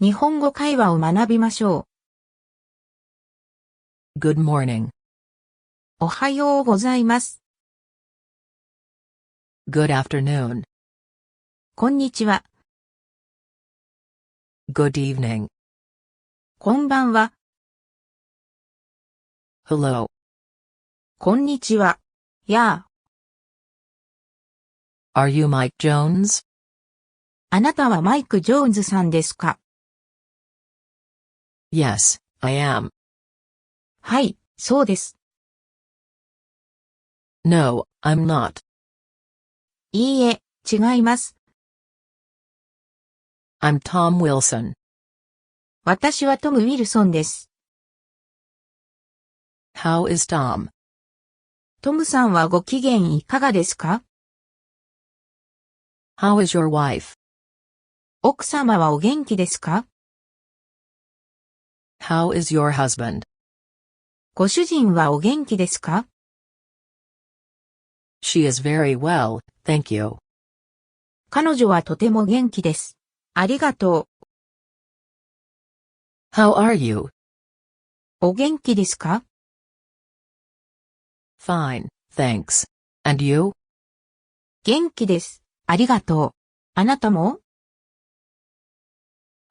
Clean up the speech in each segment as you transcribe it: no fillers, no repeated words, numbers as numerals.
日本語会話を学びましょ Good morning. う。おはようございます。Good afternoon. こんにちは。Good evening. こんばんは。Hello. こんにちは。やあ。Are you Mike Jones? あなたはマイク・ジョーンズさんですか？ Yes, I am. はい、そうです。No, I'm not. いいえ、違います。I'm Tom Wilson. 私はトム・ウィルソンです。How is Tom? トムさんはご機嫌いかがですか？ How is your wife? 奥様はお元気ですか？ How is your husband? ご主人はお元気ですか？ She is very well, thank you. 彼女はとても元気です。ありがとう。 How are you? お元気ですか？ Fine, thanks. And you? 元気です。ありがとう。あなたも？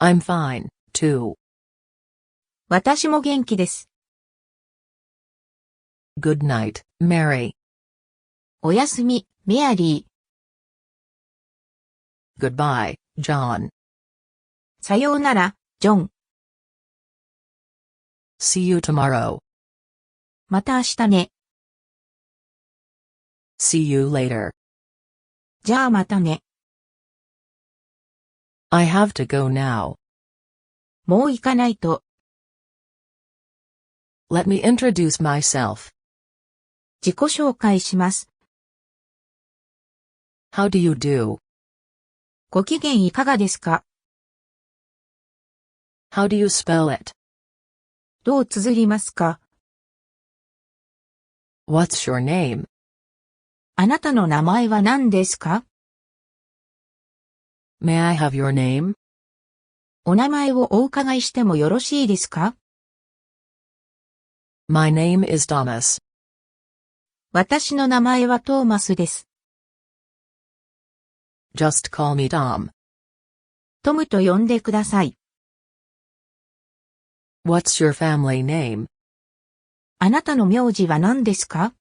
I'm fine, too. 私も元気です。Good night, Mary. おやすみ、メアリー。 Goodbye, John. さようなら、ジョン。 See you tomorrow. また明日ね。 See you later. じゃあまたね。 I have to go now. もう行かないと。 Let me introduce myself. 自己紹介します。 How do you do? ご機嫌いかがですか？ How do you spell it? どう綴りますか？ What's your name? あなたの名前は何ですか？ May I have your name? お名前をお伺いしてもよろしいですか？ My name is Thomas. 私の名前はトーマスです。 Just call me Tom. トムと呼んでください。 What's your family name? あなたの名字は何ですか？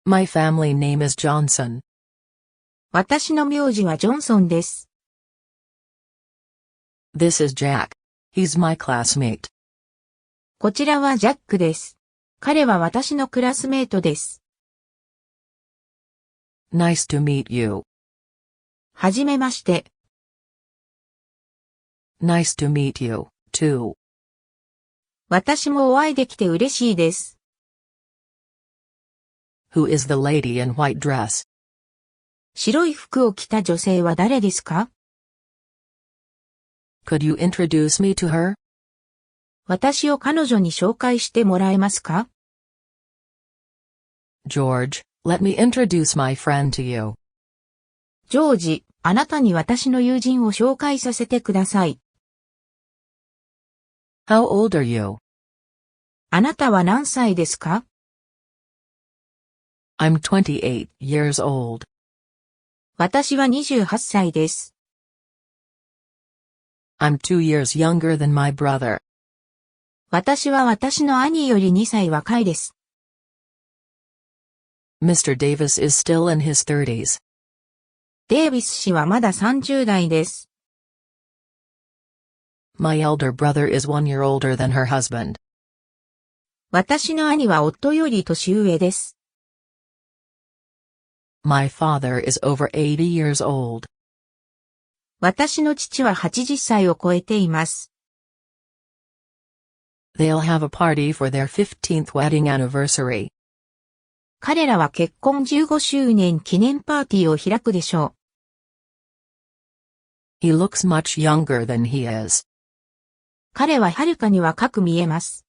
My family name is Johnson. 私の名字はジョンソンです。 This is Jack. He's my classmate. こちらはジャックです。彼は私のクラスメートです。 Nice to meet you. はじめまして。 Nice to meet you, too. 私もお会いできて嬉しいです。 Who is the lady in white dress? 白い服を着た女性は誰ですか？ Could you introduce me to her? 私を彼女に紹介してもらえますか？ George, let me introduce my friend to you. ジョージ、あなたに私の友人を紹介させてください。 How old are you? あなたは何歳ですか？ I'm 28 years old. 私は28歳です。 I'm 2 years younger than my brother. 私は私の兄より2歳若いです。 Mr. Davis is still in his 30s. デイビス氏はまだ30代です。 My elder brother is 1 year older than her husband. 私の兄は夫より年上です。 My father is over 80 years old. 私の父は80歳を超えています。 They'll have a party for their 15th wedding anniversary. 彼らは結婚15周年記念パーティーを開くでしょう。 He looks much younger than he is. 彼ははるかに若く見えます。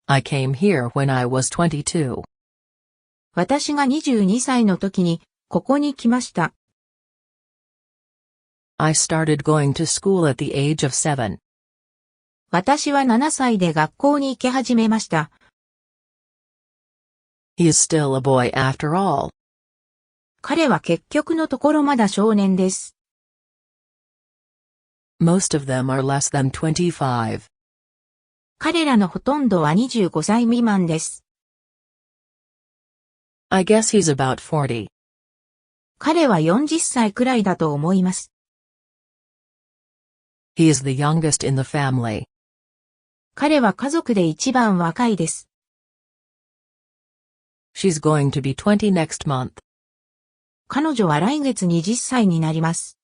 I came here when I was 22. 私が22歳の時にここに来ました。I started going to school at the age of 7. 私は7歳で学校に行き始めました。He is still a boy after all. 彼は結局のところまだ少年です。Most of them are less than 25. 彼らのほとんどは25歳未満です。I guess he's about 40. 彼は40歳くらいだと思います。He is the youngest in the family. 彼は家族で一番若いです。She's going to be 20 next month. 彼女は来月20歳になります。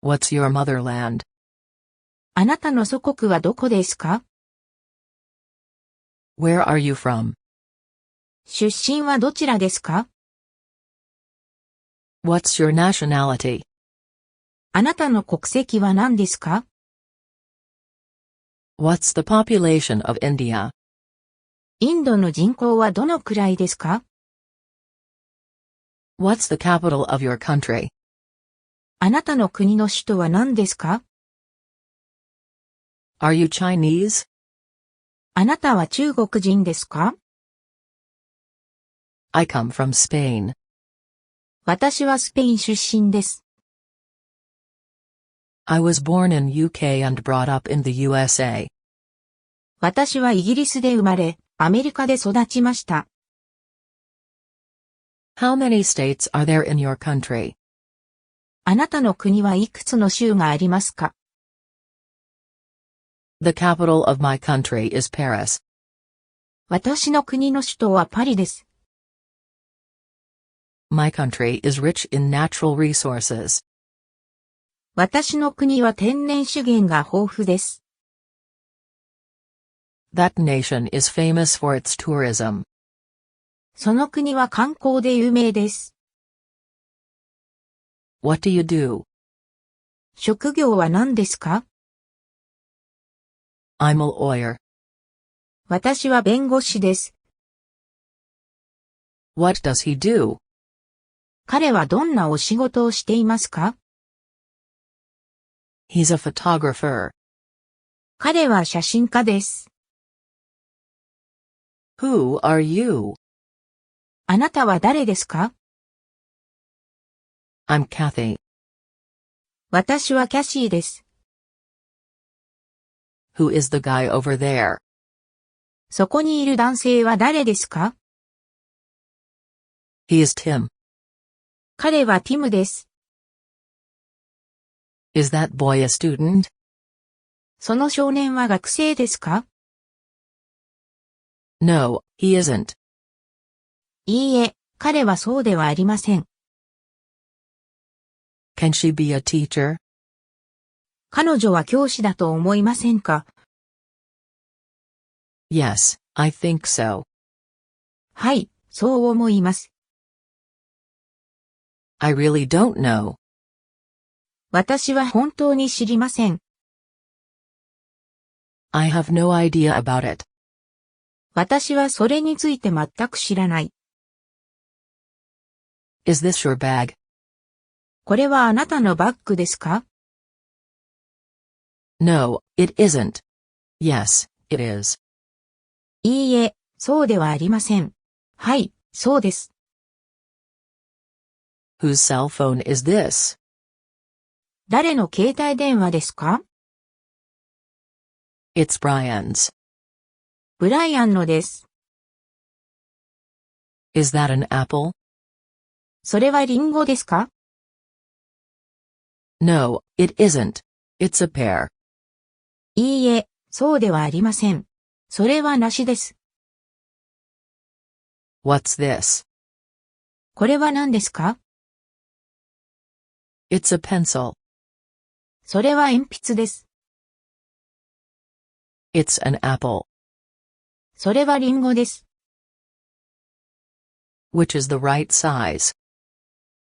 What's your motherland? あなたの祖国はどこですか？ Where are you from? 出身はどちらですか？ What's your nationality? あなたの国籍は何ですか？ What's the population of India? インドの人口はどのくらいですか？ What's the capital of your country? あなたの国の首都は何ですか？ Are you Chinese? あなたは中国人ですか？ I come from Spain. 私はスペイン出身です。I was born in UK and brought up in the USA. 私はイギリスで生まれ、アメリカで育ちました。How many states are there in your country? あなたの国はいくつの州がありますか？ The capital of my country is Paris. 私の国の首都はパリです。My country is rich in natural resources. 私の国は天然資源が豊富です。That nation is famous for its tourism. その国は観光で有名です。What do you do? 職業は何ですか？ I'm a lawyer. 私は弁護士です。What does he do? 彼はどんなお仕事をしていますか？ He's a photographer. 彼は写真家です。Who are you? あなたは誰ですか？ I'm Kathy. 私はキャシーです。Who is the guy over there? そこにいる男性は誰ですか？ He is Tim. 彼はティムです。Is that boy a student? その少年は学生ですか？ No, he isn't. いいえ、彼はそうではありません。Can she be a teacher? 彼女は教師だと思いませんか？ Yes, I think so. はい、そう思います。I really don't know. 私は本当に知りません。I have no idea about it. 私はそれについて全く知らない。Is this your bag? これはあなたのバッグですか？ No, it isn't. Yes, it is. いいえ、そうではありません。はい、そうです。Whose cell phone is this? 誰の携帯電話ですか？ It's Brian's. ブライアンのです。Is that an apple? それはリンゴですか？ No, it isn't. It's a pear. いいえ、そうではありません。それは梨です。What's this? これは何ですか？ It's a pencil. それは鉛筆です。It's an apple. それはリンゴです。Which is the right size?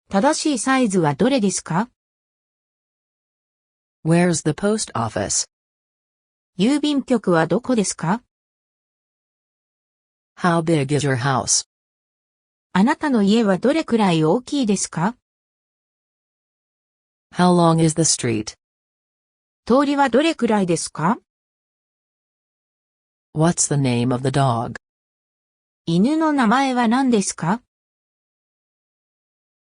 正しいサイズはどれですか？ Where's the post office? 郵便局はどこですか？ How big is your house? あなたの家はどれくらい大きいですか？ How long is the street? 通りはどれくらいですか？ What's the name of the dog? 犬の名前は何ですか？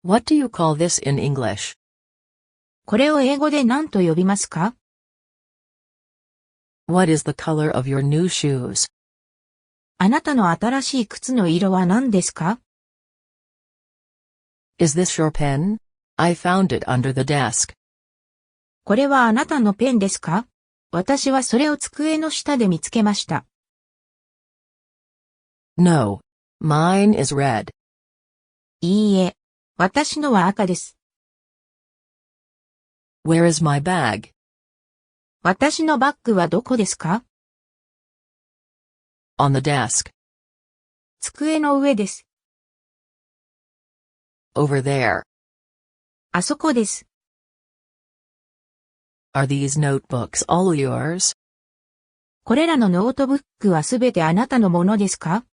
What do you call this in English? これを英語で何と呼びますか？ What is the color of your new shoes? あなたの新しい靴の色は何ですか？ Is this your pen? I found it under the desk. これはあなたのペンですか？私はそれを机の下で見つけました。No. Mine is red. いいえ。私のは赤です。Where is my bag? 私のバッグはどこですか？ On the desk. 机の上です。Over there. あそこです。Are these notebooks all yours? これらのノートブックはすべてあなたのものですか？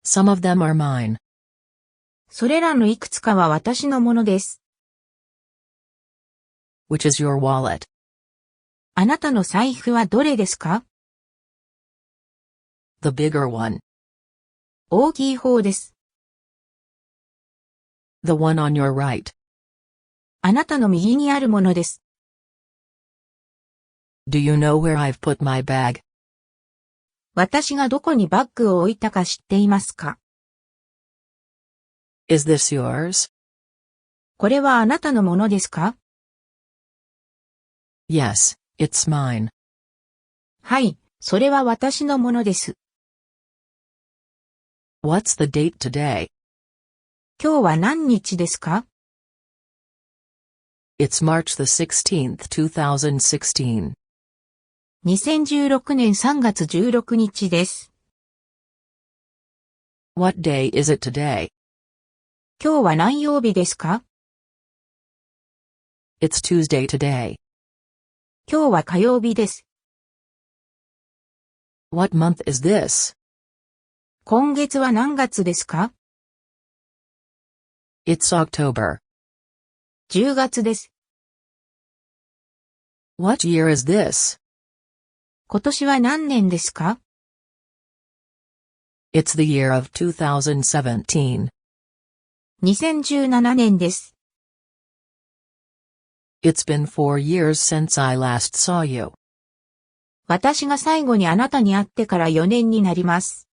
Some of them are mine. それらのいくつかは私のものです。Which is your wallet? あなたの財布はどれですか？ The bigger one. 大きい方です。The one on your right. あなたの右にあるものです。Do you know where I've put my bag? 私がどこにバッグを置いたか知っていますか？ Is this yours? これはあなたのものですか？ Yes, it's mine. はい、それは私のものです。What's the date today? 今日は何日ですか？ It's March the 16th, 2016. 2016年3月16日です。What day is it today? 今日は何曜日ですか？ It's Tuesday today. 今日は火曜日です。What month is this? 今月は何月ですか？ It's October. 10月です。What year is this? 今年は何年ですか？ It's the year of 2017. 2017年です。It's been 4 years since I last saw you. 私が最後にあなたに会ってから4年になります。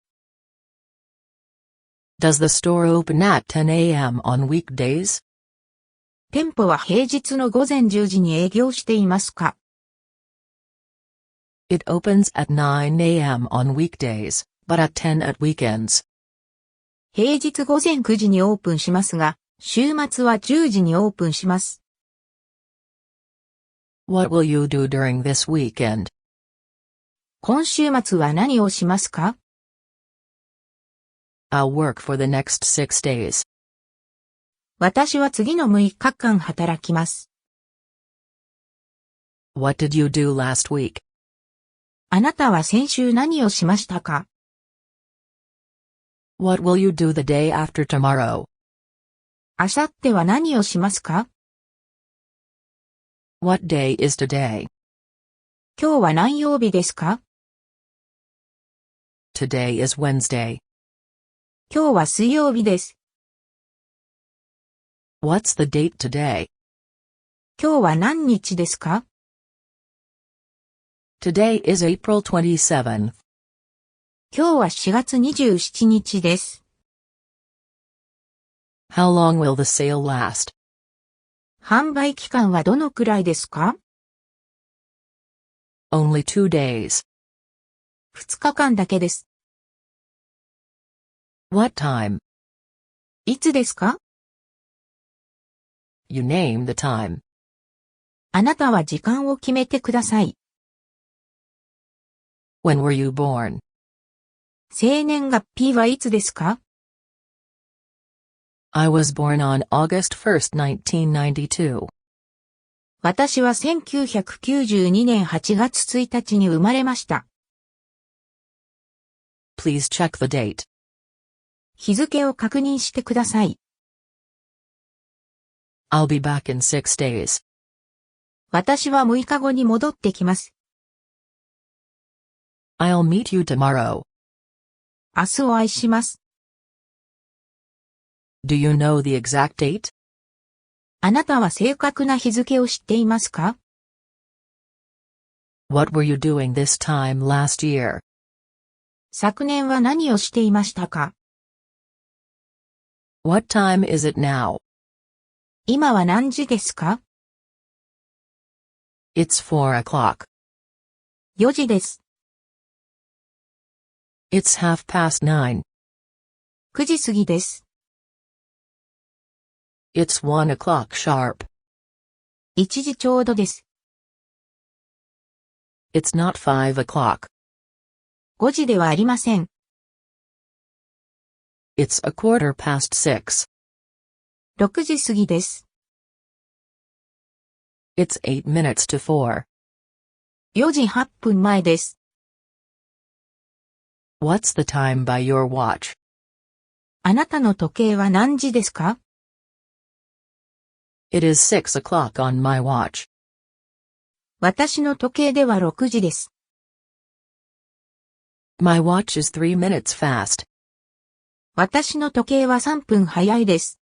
Does the store open at 10 a.m. on weekdays? 店舗は平日の午前10時に営業していますか？ It opens at 9 a.m. on weekdays, but at 10 at weekends. 平日午前9時にオープンしますが、週末は10時にオープンします。What will you do during this weekend? 今週末は何をしますか？ I'll work for the next 6 days. 私は次の6日間働きます。What did you do last week? あなたは先週何をしましたか？ What will you do the day after tomorrow? 明後日は何をしますか？ What day is today? 今日は何曜日ですか？ Today is Wednesday. 今日は水曜日です。What's the date today? 今日は何日ですか？ Today is April 27th. 今日は4月27日です。How long will the sale last? 販売期間はどのくらいですか？ Only 2 days. 2日間だけです。What time? いつですか？ You name the time. あなたは時間を決めてください。When were you born? 生年月日はいつですか？ I was born on August 1st, 1992. 私は1992年8月1日に生まれました。Please check the date. 日付を確認してください。I'll be back in 6 days. 私は6日後に戻ってきます。I'll meet you tomorrow. 明日お会いします。Do you know the exact date? あなたは正確な日付を知っていますか？ What were you doing this time last year? 昨年は何をしていましたか？ What time is it now? 今は何時ですか？ It's 4 o'clock. 4時です。It's 9:30. 9時過ぎです。It's 1 o'clock sharp. 1時ちょうどです。It's not 5 o'clock. 5時ではありません。It's 6:15. 6時過ぎです。It's 8 minutes to 4. 4時8分前です。What's the time by your watch? あなたの時計は何時ですか？ It is 6 o'clock on my watch. 私の時計では6時です。My watch is 3 minutes fast. 私の時計は3分早いです。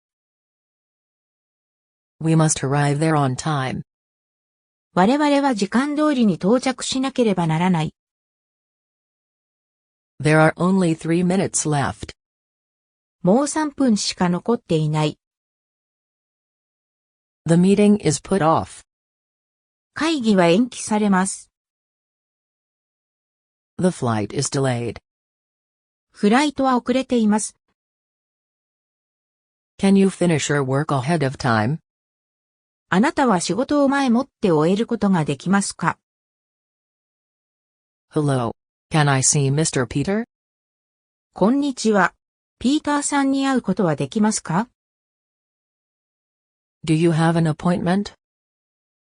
We must arrive there on time. 我々は時間通りに到着しなければならない。There are only 3 minutes left. もう3分しか残っていない。The meeting is put off. 会議は延期されます。The flight is delayed. フライトは遅れています。Can you finish your work ahead of time? あなたは仕事を前もって終えることができますか？ Hello. Can I see Mr. Peter? こんにちは。ピーターさんに会うことはできますか？ Do you have an appointment?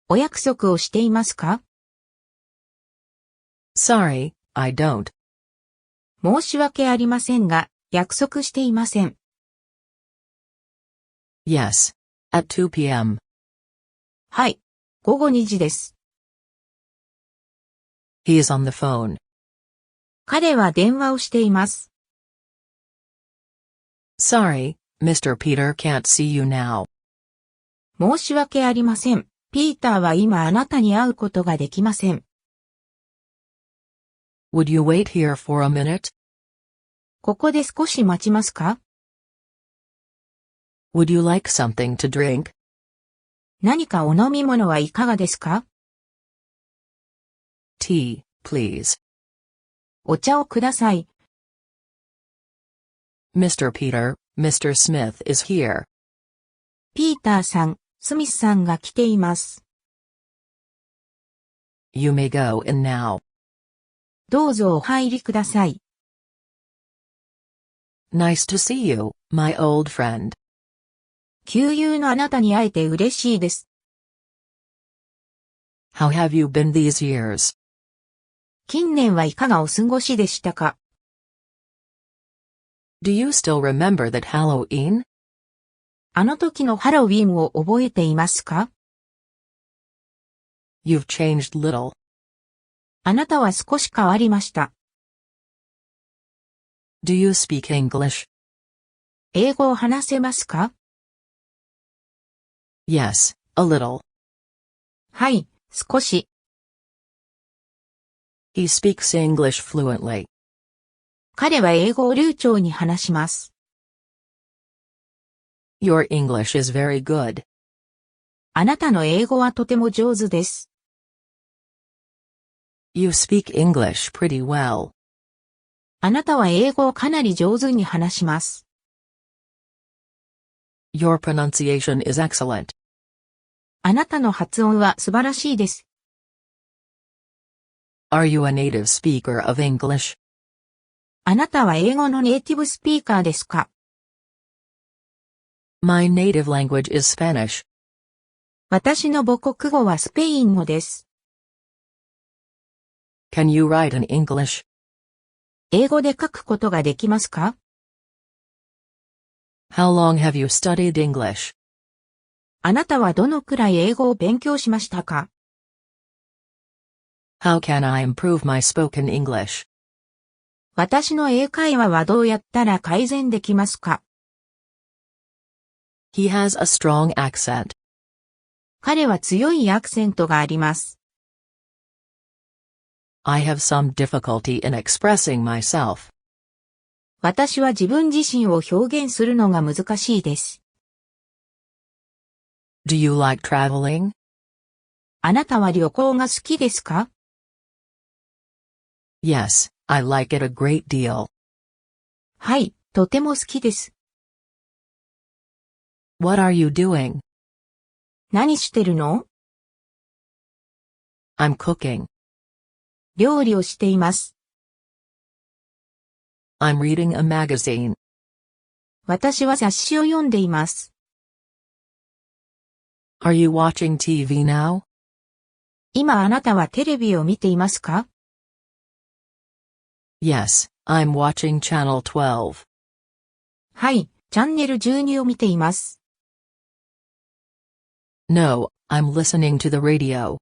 お約束をしていますか？ Sorry, I don't. 申し訳ありませんが、約束していません。Yes. At 2 p.m. はい。午後2時です。He is on the phone. 彼は電話をしています。Sorry, Mr. Peter can't see you now. 申し訳ありません。ピーターは今あなたに会うことができません。Would you wait here for a minute? ここで少し待ちますか？ Would you like something to drink? 何かお飲み物はいかがですか？ Tea, please. お茶をください。Mr. Peter, Mr. Smith is here. ピーターさん、スミスさんが来ています。You may go in now. どうぞお入りください。Nice to see you, my old friend. 旧友のあなたに会えて嬉しいです。How have you been these years? 近年はいかがお過ごしでしたか？ Do you still remember that Halloween? あの時のハロウィンを覚えていますか？ You've changed little. あなたは少し変わりました。Do you speak English? 英語を話せますか？ Yes, a little. はい、少し。He speaks English fluently. 彼は英語を流暢に話します。Your English is very good. あなたの英語はとても上手です。You speak English pretty well. あなたは英語をかなり上手に話します。Your pronunciation is excellent. あなたの発音は素晴らしいです。Are you a native speaker of English? あなたは英語のネイティブスピーカーですか？ My native language is Spanish. 私の母国語はスペイン語です。Can you write in English? 英語で書くことができますか？ How long have you studied English? あなたはどのくらい英語を勉強しましたか？ How can I improve my spoken English? 私の英会話はどうやったら改善できますか？ He has a strong accent. 彼は強いアクセントがあります。I have some difficulty in expressing myself. 私は自分自身を表現するのが難しいです。Do you like traveling? あなたは旅行が好きですか？ Yes, I like it a great deal. はい、とても好きです。What are you doing? 何してるの？ I'm cooking. 料理をしています。I'm reading a magazine. 私は雑誌を読んでいます。Are you watching TV now? 今あなたはテレビを見ていますか？ Yes, I'm watching Channel 12. はい、チャンネル12を見ています。No, I'm listening to the radio.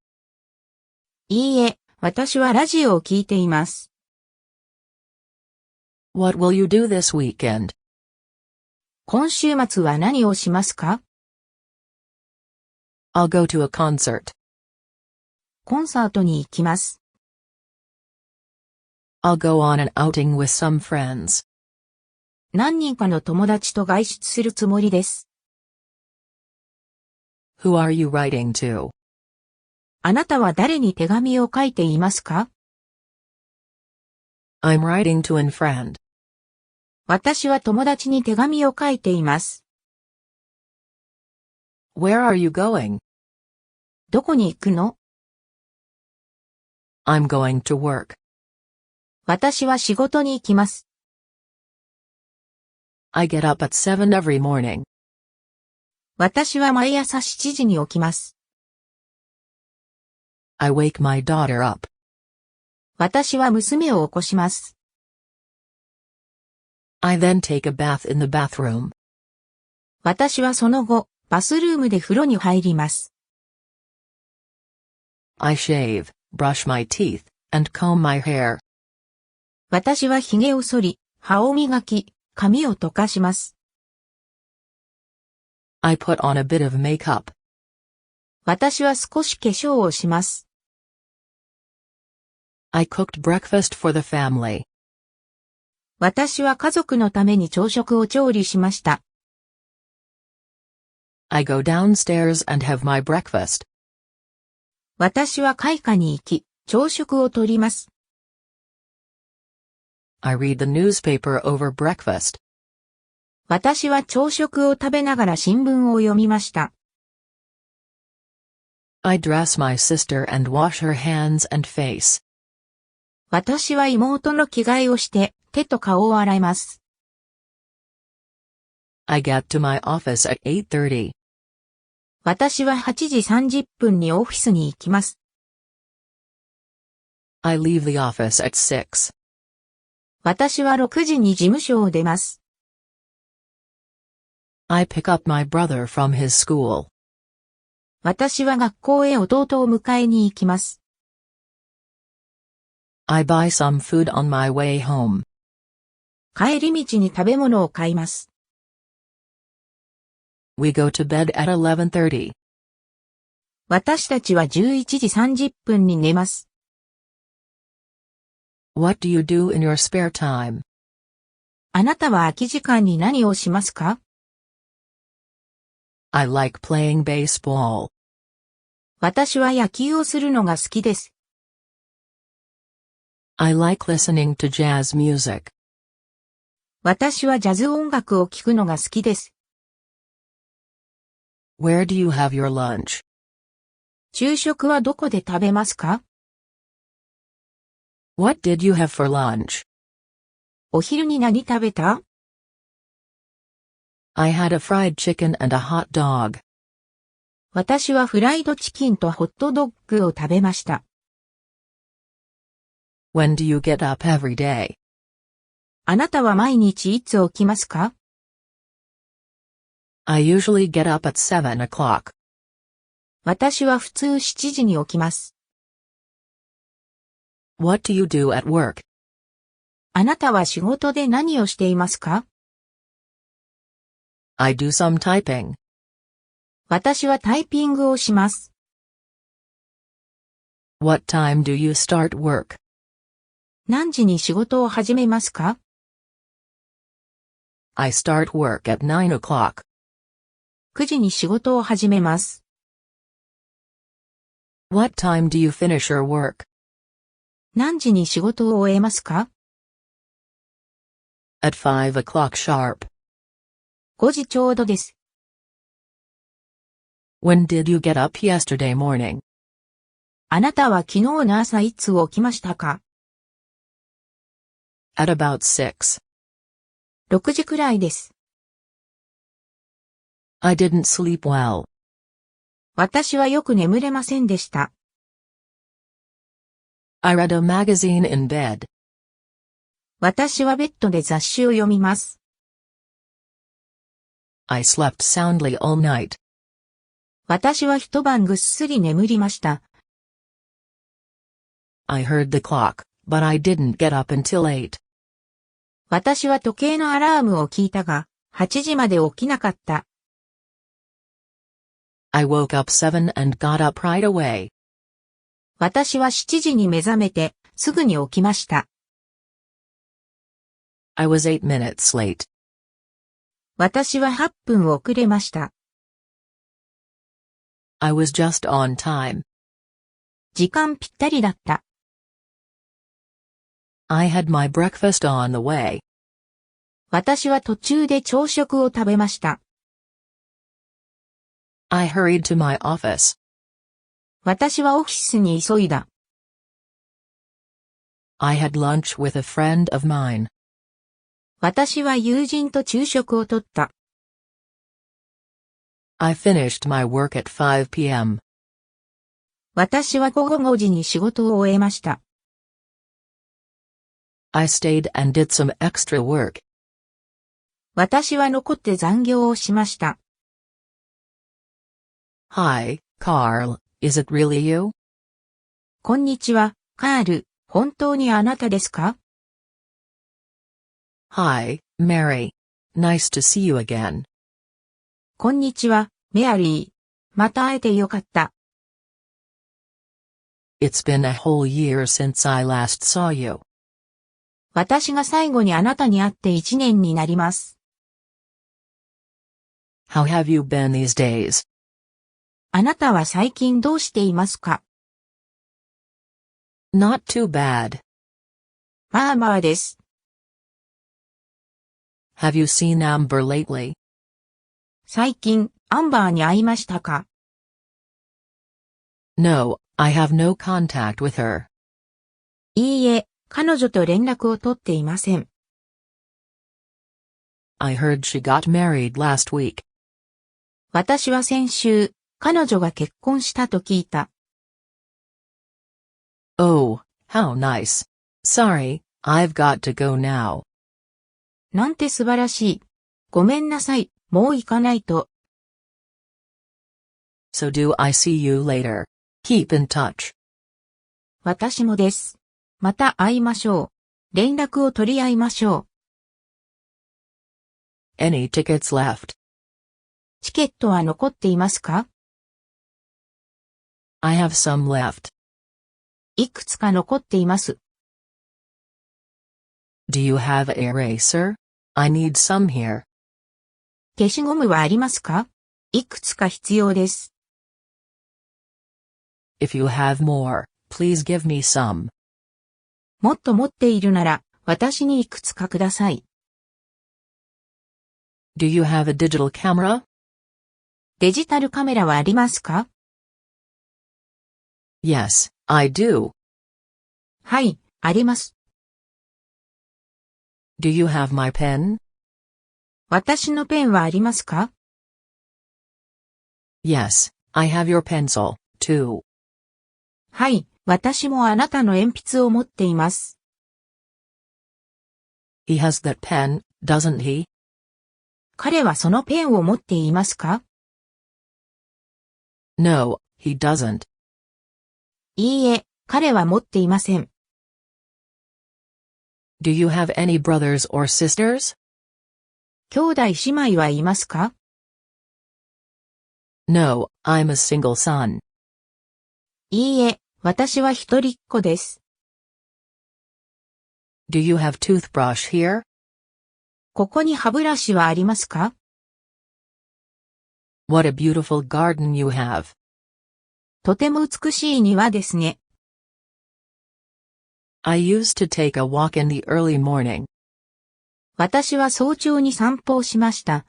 いいえ、私はラジオを聞いています。What will you do this weekend? 今週末は何をしますか？ I'll go to a concert. コンサートに行きます。I'll go on an outing with some friends. 何人かの友達と外出するつもりです。Who are you writing to? あなたは誰に手紙を書いていますか？ I'm writing to a friend. 私は友達に手紙を書いています。Where are you going? どこに行くの？ I'm going to work. 私は仕事に行きます。I get up at 7 every morning. 私は毎朝7時に起きます。I wake my daughter up. 私は娘を起こします。I then take a bath in the bathroom. 私はその後、バスルームで風呂に入ります。I shave, brush my teeth, and comb my hair. 私は髭を剃り、歯を磨き、髪を溶かします。I put on a bit of makeup. 私は少し化粧をします。I cooked breakfast for the family. 私は家族のために朝食を調理しました。I go downstairs and have my breakfast. 私は開花に行き、朝食をとります。I read the newspaper over breakfast. 私は朝食を食べながら新聞を読みました。I dress my sister and wash her hands and face. 私は妹の着替えをして手と顔を洗います。I get to my office at 8:30. 私は8時30分にオフィスに行きます。I leave the office at 6. 私は6時に事務所を出ます。I pick up my brother from his school. 私は学校へ弟を迎えに行きます。I buy some food on my way home. 帰り道に食べ物を買います。We go to bed at 11:30. 私たちは11時30分に寝ます。What do you do in your spare time? あなたは空き時間に何をしますか？ I like playing baseball. 私は野球をするのが好きです。I like listening to jazz music. 私はジャズ音楽を聴くのが好きです。Where do you have your lunch? 昼食はどこで食べますか？ What did you have for lunch? お昼に何食べた？ I had a fried chicken and a hot dog. 私はフライドチキンとホットドッグを食べました。When do you get up every day? あなたは毎日いつ起きますか？ I usually get up at 7 o'clock. 私は普通7時に起きます。What do you do at work? あなたは仕事で何をしていますか？ I do some typing. 私はタイピングをします。What time do you start work? 何時に仕事を始めますか？ I start work at 9 o'clock. 9時に仕事を始めます。What time do you finish your work? 何時に仕事を終えますか？ At 5 o'clock sharp. 5時ちょうどです。When did you get up yesterday morning? あなたは昨日の朝いつ起きましたか？ At about 6. 6時くらいです。I didn't sleep well. 私はよく眠れませんでした。I read a magazine in bed. 私はベッドで雑誌を読みます。I slept soundly all night. 私は一晩ぐっすり眠りました。I heard the clock, but I didn't get up until 8. 私は時計のアラームを聞いたが、8時まで起きなかった。I woke up 7 and got up right away. 私は7時に目覚めて、すぐに起きました。I was 8 minutes late. 私は8分遅れました。I was just on time. 時間ぴったりだった。I had my breakfast on the way. 私は途中で朝食を食べました。I hurried to my office. 私はオフィスに急いだ。I had lunch with a friend of mine. 私は友人と昼食をとった。I finished my work at 5 p.m. 私は午後5時に仕事を終えました。I stayed and did some extra work. 私は残って残業をしました。Hi, Carl, is it really you? こんにちは、カール、本当にあなたですか？ Hi, Mary. Nice to see you again. こんにちは、メアリー。また会えてよかった。It's been a whole year since I last saw you. 私が最後にあなたに会って1年になります。How have you been these days? あなたは最近どうしていますか？ Not too bad. まあまあです。Have you seen Amber lately? 最近、アンバーに会いましたか？ No, I have no contact with her. いいえ、彼女と連絡を取っていません。I heard she got married last week. 私は先週、彼女が結婚したと聞いた。Oh, how nice. Sorry, I've got to go now. なんて素晴らしい。ごめんなさい、もう行かないと。So do I see you later. Keep in touch. 私もです。また会いましょう。連絡を取り合いましょう。Any tickets left? チケットは残っていますか？ I have some left. いくつか残っています。Do you have an eraser? I need some here. 消しゴムはありますか？いくつか必要です。If you have more, please give me some. もっと持っているなら、私にいくつかください。Do you have a digital camera? デジタルカメラはありますか？ Yes, I do. はい、あります。Do you have my pen? 私のペンはありますか？ Yes, I have your pencil, too. はい、私もあなたの鉛筆を持っています。He has that pen, doesn't he? 彼はそのペンを持っていますか？ No, he doesn't. いいえ、彼は持っていません。Do you have any brothers or sisters? 兄弟姉妹はいますか？ No, I'm a single son. いいえ、私は一人っ子です。Do you have toothbrush here? ここに歯ブラシはありますか？ What a beautiful garden you have. とても美しい庭ですね。I used to take a walk in the early morning. 私は早朝に散歩をしました。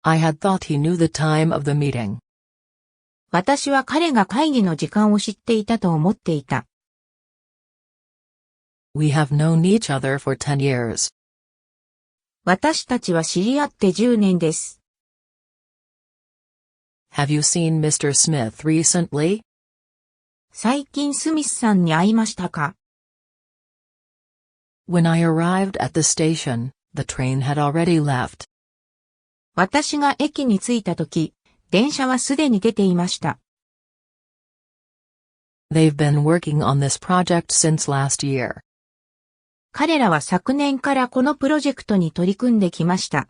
I had thought he knew the time of the meeting. 私は彼が会議の時間を知っていたと思っていた。We have known each other for 10 years. 私たちは知り合って10年です。Have you seen Mr. Smith recently? 最近スミスさんに会いましたか？ When I arrived at the station, the train had already left. 私が駅に着いたとき、電車はすでに出ていました。They've been working on this project since last year. 彼らは昨年からこのプロジェクトに取り組んできました。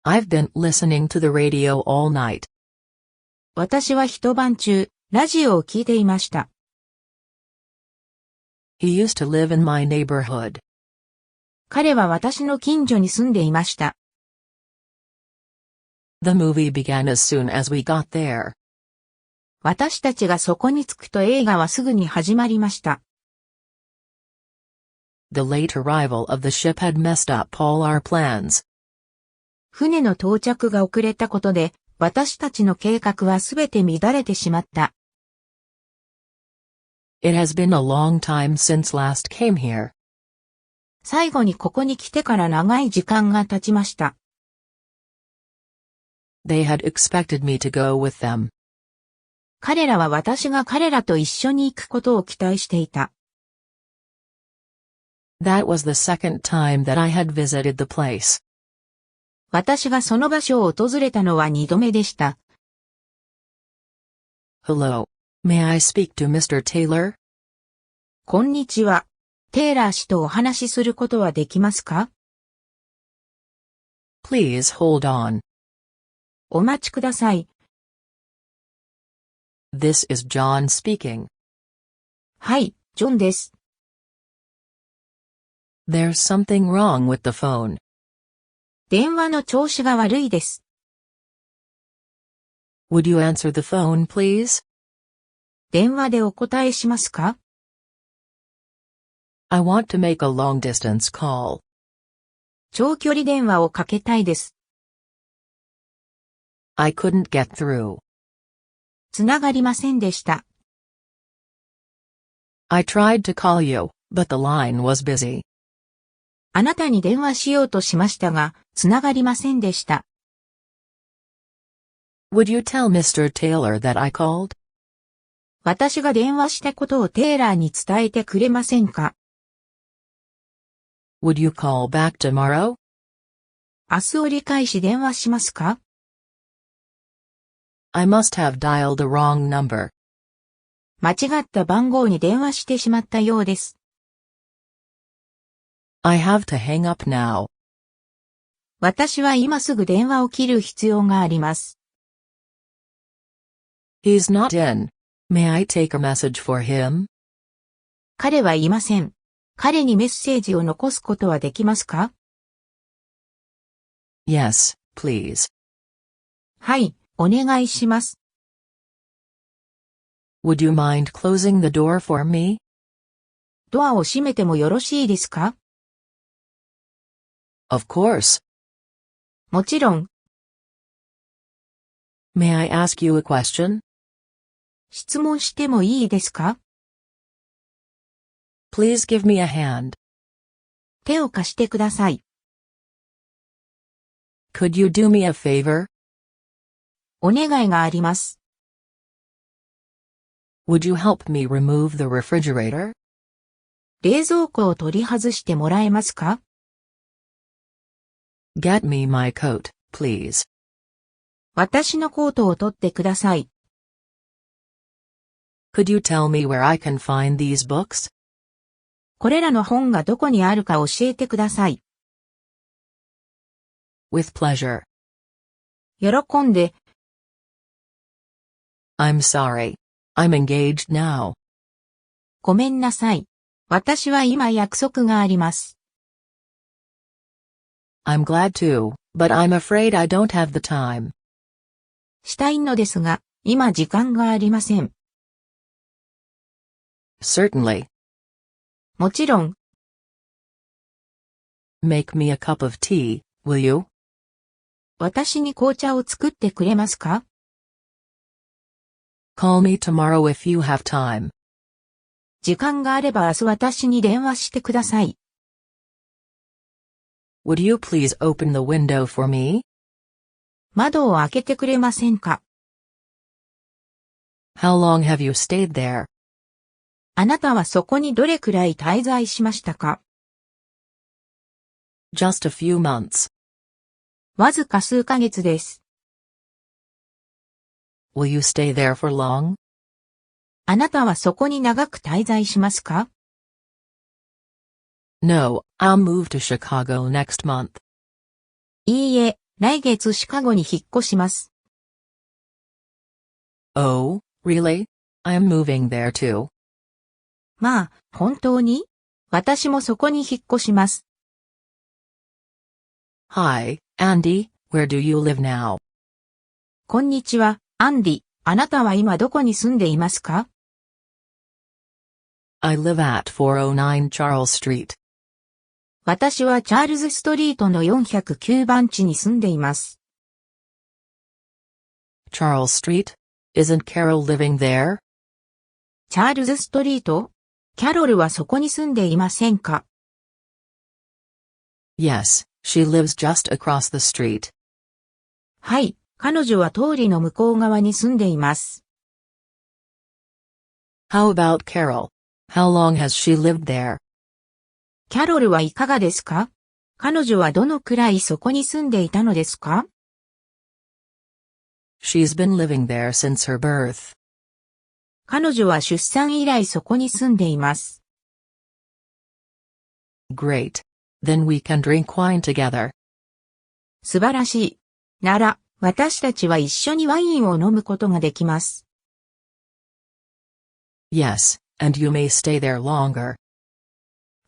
I've been listening to the radio all night. 私は一晩中、ラジオを聞いていました。He used to live in my neighborhood. 彼は私の近所に住んでいました。The movie began as soon as we got there. 私たちがそこに着くと映画はすぐに始まりました。The late arrival of the ship had messed up all our plans. 船の到着が遅れたことで、私たちの計画はすべて乱れてしまった。It has been a long time since last came here. 最後にここに来てから長い時間が経ちました。They had expected me to go with them. 彼らは私が彼らと一緒に行くことを期待していた。That was the second time that I had visited the place. 私がその場所を訪れたのは二度目でした。Hello. May I speak to Mr. Taylor? こんにちは。テイラー氏とお話しすることはできますか？ Please hold on. お待ちください。This is John speaking. はい、ジョンです。There's something wrong with the phone. 電話の調子が悪いです。Would you answer the phone, please? 電話でお答えしますか？ I want to make a long-distance call. 長距離電話をかけたいです。I couldn't get through. つながりませんでした。I tried to call you, but the line was busy. あなたに電話しようとしましたが、つながりませんでした。Would you tell Mr. Taylor that I called? 私が電話したことをテイラーに伝えてくれませんか？ Would you call back tomorrow? 明日折り返し電話しますか？ I must have dialed a wrong number. 間違った番号に電話してしまったようです。I have to hang up now. 私は今すぐ電話を切る必要があります。He's not in. May I take a message for him? 彼はいません。彼にメッセージを残すことはできますか？ Yes, please. はい、お願いします。Would you mind closing the door for me? ドアを閉めてもよろしいですか？ Of course. もちろん。May I ask you a question? 質問してもいいですか？ Please give me a hand. 手を貸してください。Could you do me a favor? お願いがあります。Would you help me remove the refrigerator? 冷蔵庫を取り外してもらえますか？ Get me my coat, please. 私のコートを取ってください。Could you tell me where I can find these books? これらの本がどこにあるか教えてください。With pleasure. 喜んで。I'm sorry. I'm engaged now. ごめんなさい。私は今約束があります。I'm glad to, but I'm afraid I don't have the time. したいのですが、今時間がありません。Certainly. もちろん。Make me a cup of tea, will you? 私に紅茶を作ってくれますか？ Call me tomorrow if you have time. 時間があれば明日私に電話してください。Would you please open the window for me? 窓を開けてくれませんか？ How long have you stayed there? あなたはそこにどれくらい滞在しましたか？ Just a few months. わずか数ヶ月です。Will you stay there for long? あなたはそこに長く滞在しますか？ No, I'll move to Chicago next month. いいえ、来月シカゴに引っ越します。Oh, really? I'm moving there too. まあ、本当に？私もそこに引っ越します。Hi, Andy, where do you live now? こんにちは、アンディ。あなたは今どこに住んでいますか？ I live at 409 Charles Street. 私はチャールズストリートの409番地に住んでいます。Charles Street? Isn't Carol living there? チャールズストリート？キャロルはそこに住んでいませんか？ Yes, she lives just across the street. はい、彼女は通りの向こう側に住んでいます。How about Carol? How long has she lived there? キャロルはいかがですか？彼女はどのくらいそこに住んでいたのですか？ She's been living there since her birth. 彼女は出産以来そこに住んでいます。Great. Then we can drink wine together. 素晴らしい。なら、私たちは一緒にワインを飲むことができます。Yes, and you may stay there longer.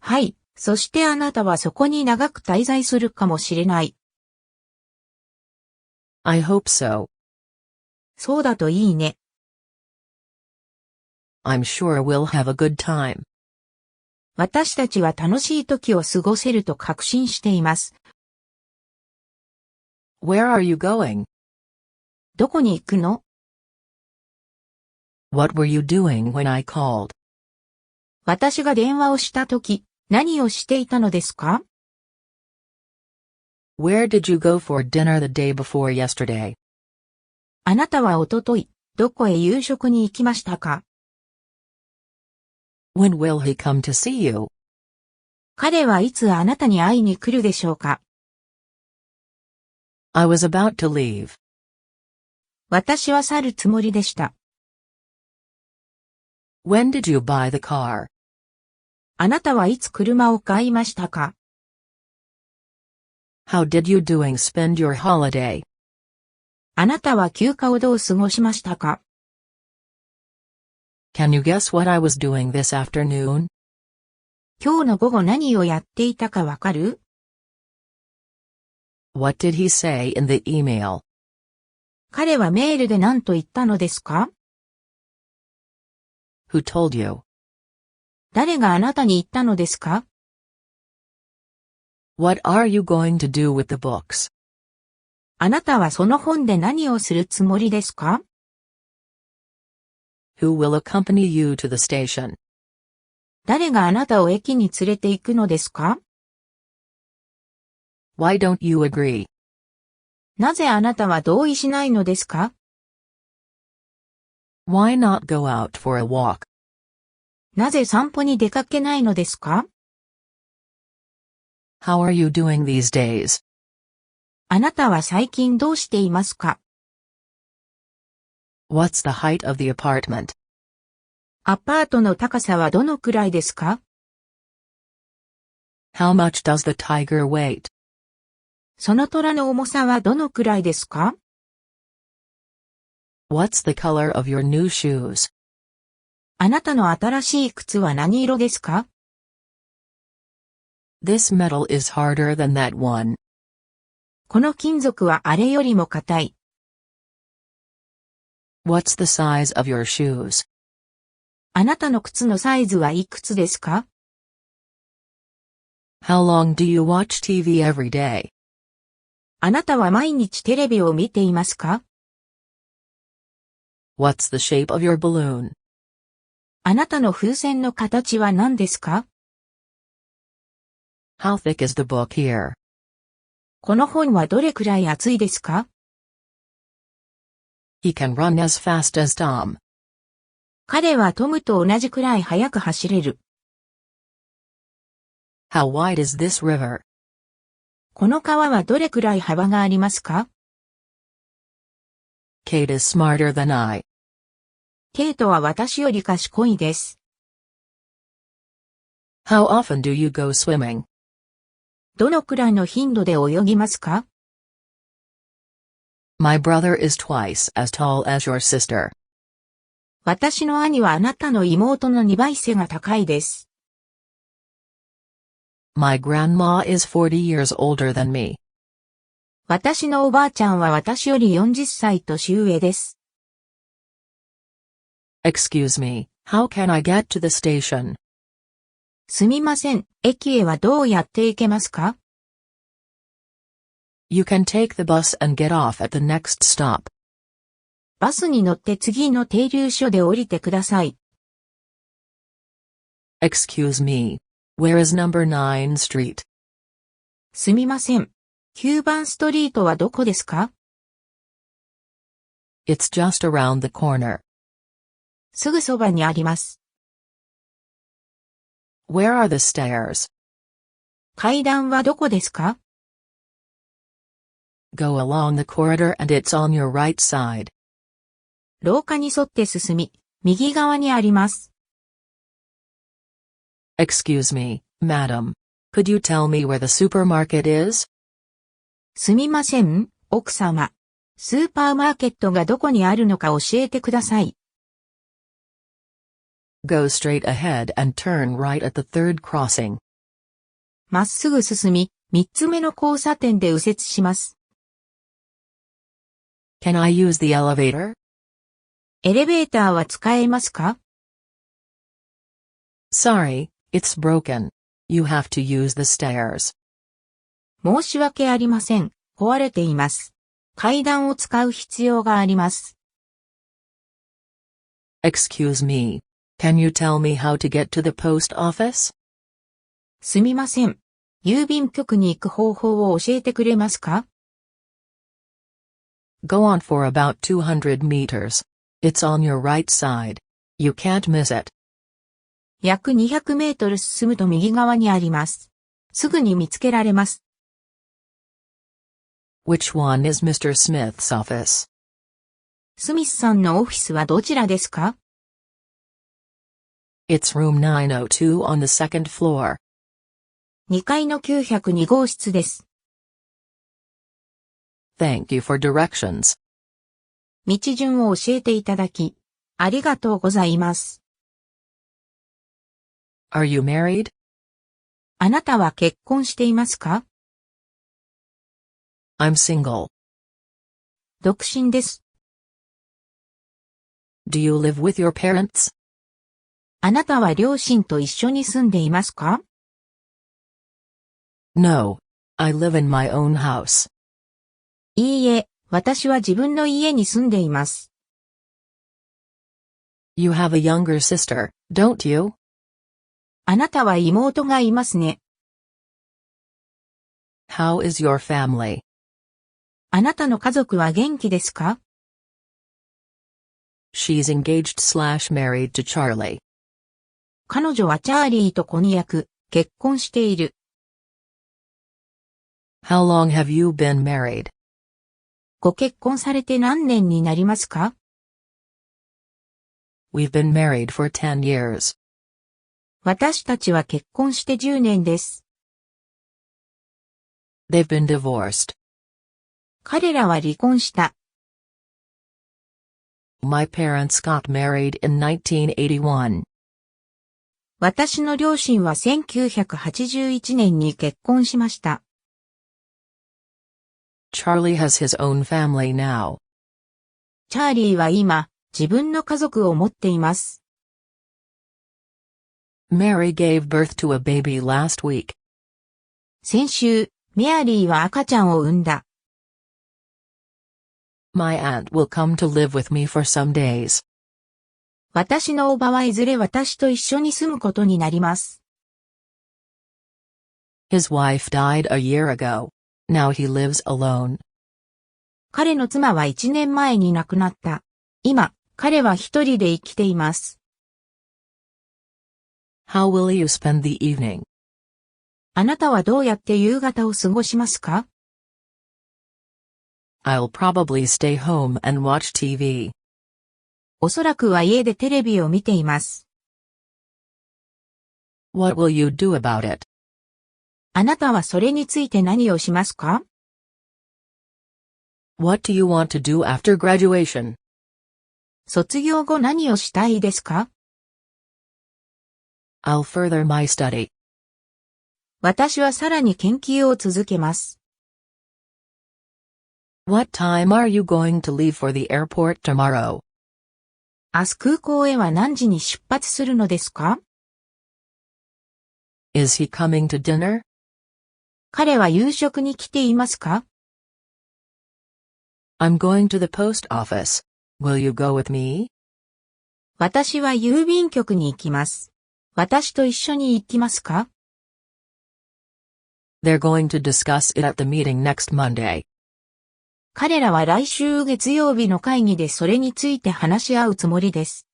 はい、そしてあなたはそこに長く滞在するかもしれない。I hope so. そうだといいね。I'm sure we'll have a good time. 私たちは楽しい時を過ごせると確信しています。Where are you going? どこに行くの？ What were you doing when I called? 私が電話をした時、何をしていたのですか？ Where did you go for dinner the day before yesterday? あなたはおととい、どこへ夕食に行きましたか？ When will he come to see you? 彼はいつあなたに会いに来るでしょうか？ I was about to leave. 私は去るつもりでした。When did you buy the car? あなたはいつ車を買いましたか？ How did you doing spend your holiday? あなたは休暇をどう過ごしましたか？ Can you guess what I was doing this afternoon? 今日の午後何をやっていたかわかる？ What did he say in the email? 彼はメールで何と言ったのですか？ Who told you? 誰があなたに言ったのですか？ What are you going to do with the books? あなたはその本で何をするつもりですか？ Who will accompany you to the station? 誰があなたを駅に連れて行くのですか？ Why don't you agree? なぜあなたは同意しないのですか？ Why not go out for a walk? なぜ散歩に出かけないのですか？ How are you doing these days? あなたは最近どうしていますか？ What's the height of the apartment? アパートの高さはどのくらいですか？ How much does the tiger weight? その虎の重さはどのくらいですか？ What's the color of your new shoes? あなたの新しい靴は何色ですか？ This metal is harder than that one. この金属はあれよりも硬い。What's the size of your shoes? あなたの靴のサイズはいくつですか？ How long do you watch TV every day? あなたは毎日テレビを見ていますか？ What's the shape of your balloon? あなたの風船の形は何ですか？ How thick is the book here? この本はどれくらい厚いですか？ He can run as fast as Tom. 彼はトムと同じくらい速く走れる。How wide is this river? この川はどれくらい幅がありますか？ Kate is smarter than I. ケイトは私より賢いです。How often do you go swimming? どのくらいの頻度で泳ぎますか？ My brother is twice as tall as your sister. 私の兄はあなたの妹の2倍背が高いです。My grandma is 40 years older than me. 私のおばあちゃんは私より40歳年上です。Excuse me, how can I get to the station? すみません、駅へはどうやって行けますか？ You can take the bus and get off at the next stop. バスに乗って次の停留所で降りてください。Excuse me, where is number 9 street? すみません。9番ストリートはどこですか？ It's just around the corner. すぐそばにあります。Where are the stairs? 階段はどこですか？ Go along the corridor and it's on your right side. 廊下に沿って進み、右側にあります。Excuse me, madam. Could you tell me where the supermarket is? すみません、奥様。スーパーマーケットがどこにあるのか教えてください。Go straight ahead and turn right at the third crossing. まっすぐ進み、3つ目の交差点で右折します。Can I use the elevator? エレベーターは使えますか？ Sorry, it's broken. You have to use the stairs. 申し訳ありません。壊れています。階段を使う必要があります。Excuse me. Can you tell me how to get to the post office? すみません。郵便局に行く方法を教えてくれますか？ Go on for about 200 meters. It's on your right side. You can't miss it. 約200メートル進むと右側にあります。すぐに見つけられます。Which one is Mr. Smith's office? スミスさんのオフィスはどちらですか？ It's room 902 on the second floor. 2階の902号室です。Thank you for directions. 道順を教えていただき、ありがとうございます。Are you married? あなたは結婚していますか？ I'm single. 独身です。Do you live with your parents? あなたは両親と一緒に住んでいますか？ No. I live in my own house. いいえ、私は自分の家に住んでいます。You have a younger sister, don't you? あなたは妹がいますね。How is your family? あなたの家族は元気ですか？ She's engaged/married to Charlie. 彼女はチャーリーと婚約、結婚している。How long have you been married? ご結婚されて何年になりますか？ We've been married for 10 years. 私たちは結婚して10年です。They've been divorced. 彼らは離婚した。My parents got married in 1981. 私の両親は1981年に結婚しました。Charlie has his own family now. チャーリーは今、自分の家族を持っています。Mary gave birth to a baby last week. 先週、メアリーは赤ちゃんを産んだ。My aunt will come to live with me for some days. 私の叔母はいずれ私と一緒に住むことになります。His wife died a year ago. Now he lives alone. 彼の妻は1年前に亡くなった。今、彼は一人で生きています。How will you spend the evening? あなたはどうやって夕方を過ごしますか？ I'll probably stay home and watch TV. おそらくは家でテレビを見ています。What will you do about it? あなたはそれについて何をしますか？ What do you want to do after graduation? 卒業後何をしたいですか？ I'll further my study. 私はさらに研究を続けます。What time are you going to leave for the airport tomorrow? 明日空港へは何時に出発するのですか？ Is he coming to dinner? 彼は夕食に来ていますか？ I'm going to the post office. Will you go with me? 私は郵便局に行きます。私と一緒に行きますか？ They're going to discuss it at the meeting next Monday. 彼らは来週月曜日の会議でそれについて話し合うつもりです。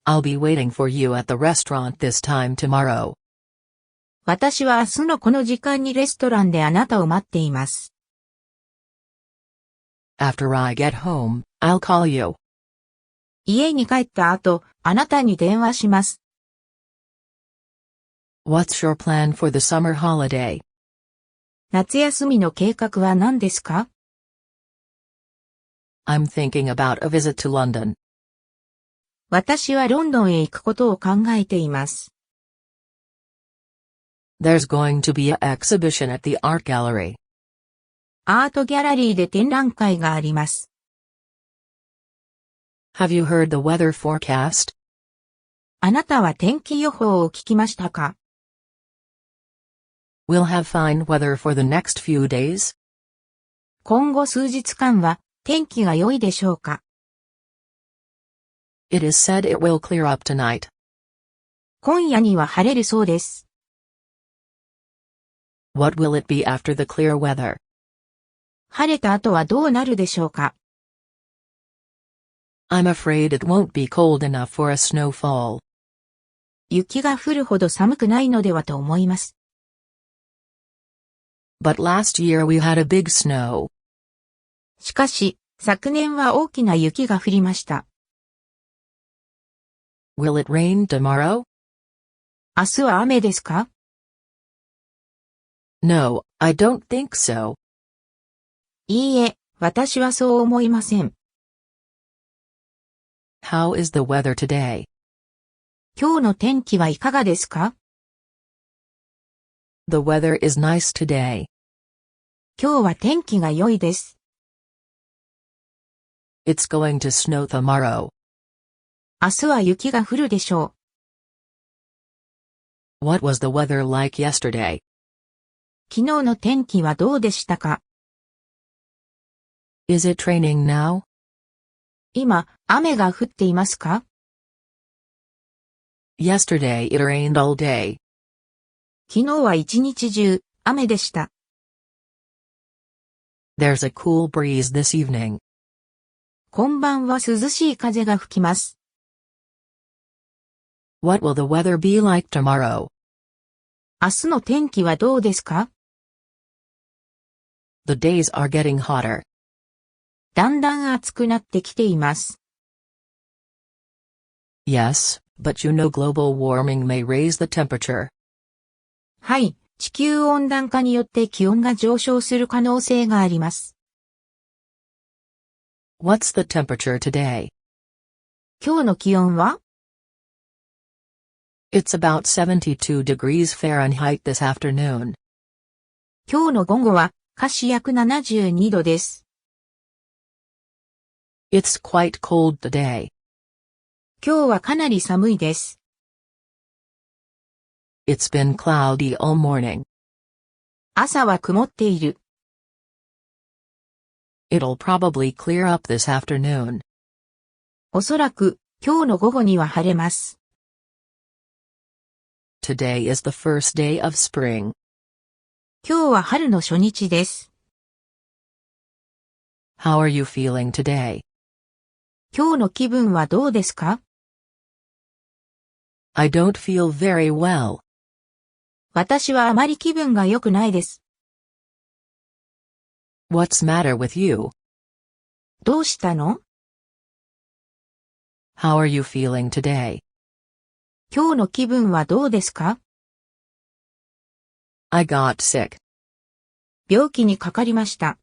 I'll be waiting for you at the restaurant this time tomorrow. 私は明日のこの時間にレストランであなたを待っています。After I get home, I'll call you. 家に帰った後、あなたに電話します。What's your plan for the summer holiday? 夏休みの計画は何ですか？ I'm thinking about a visit to London. 私はロンドンへ行くことを考えています。There's going to be an exhibition at the art gallery. アートギャラリーで展覧会があります。Have you heard the weather forecast? あなたは天気予報を聞きましたか？ We'll have fine weather for the next few days. 今後数日間は天気が良いでしょうか？ It is said it will clear up tonight. 今夜には晴れるそうです。What will it be after the clear weather? 晴れた後はどうなるでしょうか？ I'm afraid it won't be cold enough for a snowfall. 雪が降るほど寒くないのではと思います。But last year we had a big snow. しかし、昨年は大きな雪が降りました。Will it rain tomorrow? 明日は雨ですか？ No, I don't think so. いいえ、私はそう思いません。How is the weather today? 今日の天気はいかがですか？ The weather is nice today. 今日は天気が良いです。It's going to snow tomorrow. 明日は雪が降るでしょう。What was the weather like yesterday? 昨日の天気はどうでしたか？ Is it raining now? 今、雨が降っていますか？ Yesterday it rained all day. 昨日は一日中、雨でした。There's a cool breeze this evening. 今晩は涼しい風が吹きます。What will the weather be like tomorrow? 明日の天気はどうですか？ The days are getting hotter. だんだん暑くなってきています。Yes, but you know global warming may raise the temperature. はい、地球温暖化によって気温が上昇する可能性があります。What's the temperature today? 今日の気温は？ It's about 72 degrees Fahrenheit this afternoon. 今日の午後は、華氏約72度です。It's quite cold today. 今日はかなり寒いです。It's been cloudy all morning. 朝は曇っている。It'll probably clear up this afternoon. おそらく、今日の午後には晴れます。Today is the first day of spring. 今日は春の初日です。How are you feeling today? 今日の気分はどうですか？ I don't feel very well. 私はあまり気分が良くないです。What's matter with you? どうしたの？ How are you feeling today? 今日の気分はどうですか？ I got sick. 病気にかかりました。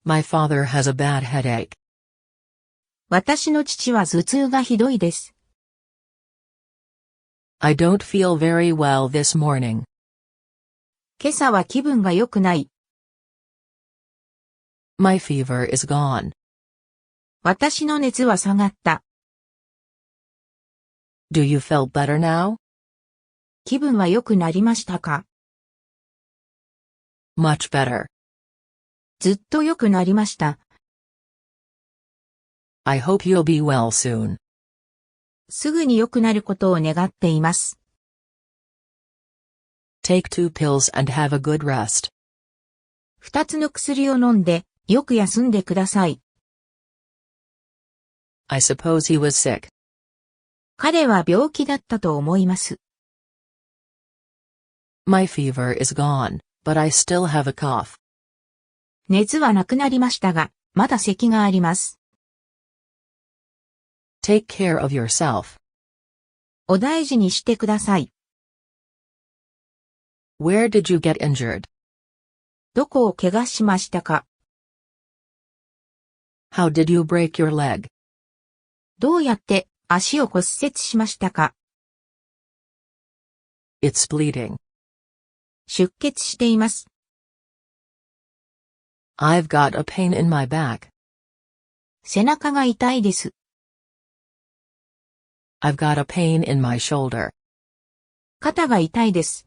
My father has a bad headache. 私の父は頭痛がひどいです。I don't feel very well this morning. 今朝は気分が良くない。My fever is gone. 私の熱は下がった。Do you feel better now? 気分は良くなりましたか？ Much better. ずっと良くなりました。I hope you'll be well soon. すぐに良くなることを願っています。Take 2 pills and have a good rest. 2つの薬を飲んで、よく休んでください。I suppose he was sick. 彼は病気だったと思います。My fever is gone, but I still have a cough. 熱はなくなりましたが、まだ咳があります。Take care of yourself. お大事にしてください。Where did you get injured? どこを怪我しましたか？ How did you break your leg? どうやって足を骨折しましたか？ It's bleeding. 出血しています。I've got a pain in my back. 背中が痛いです。I've got a pain in my shoulder. 肩が痛いです。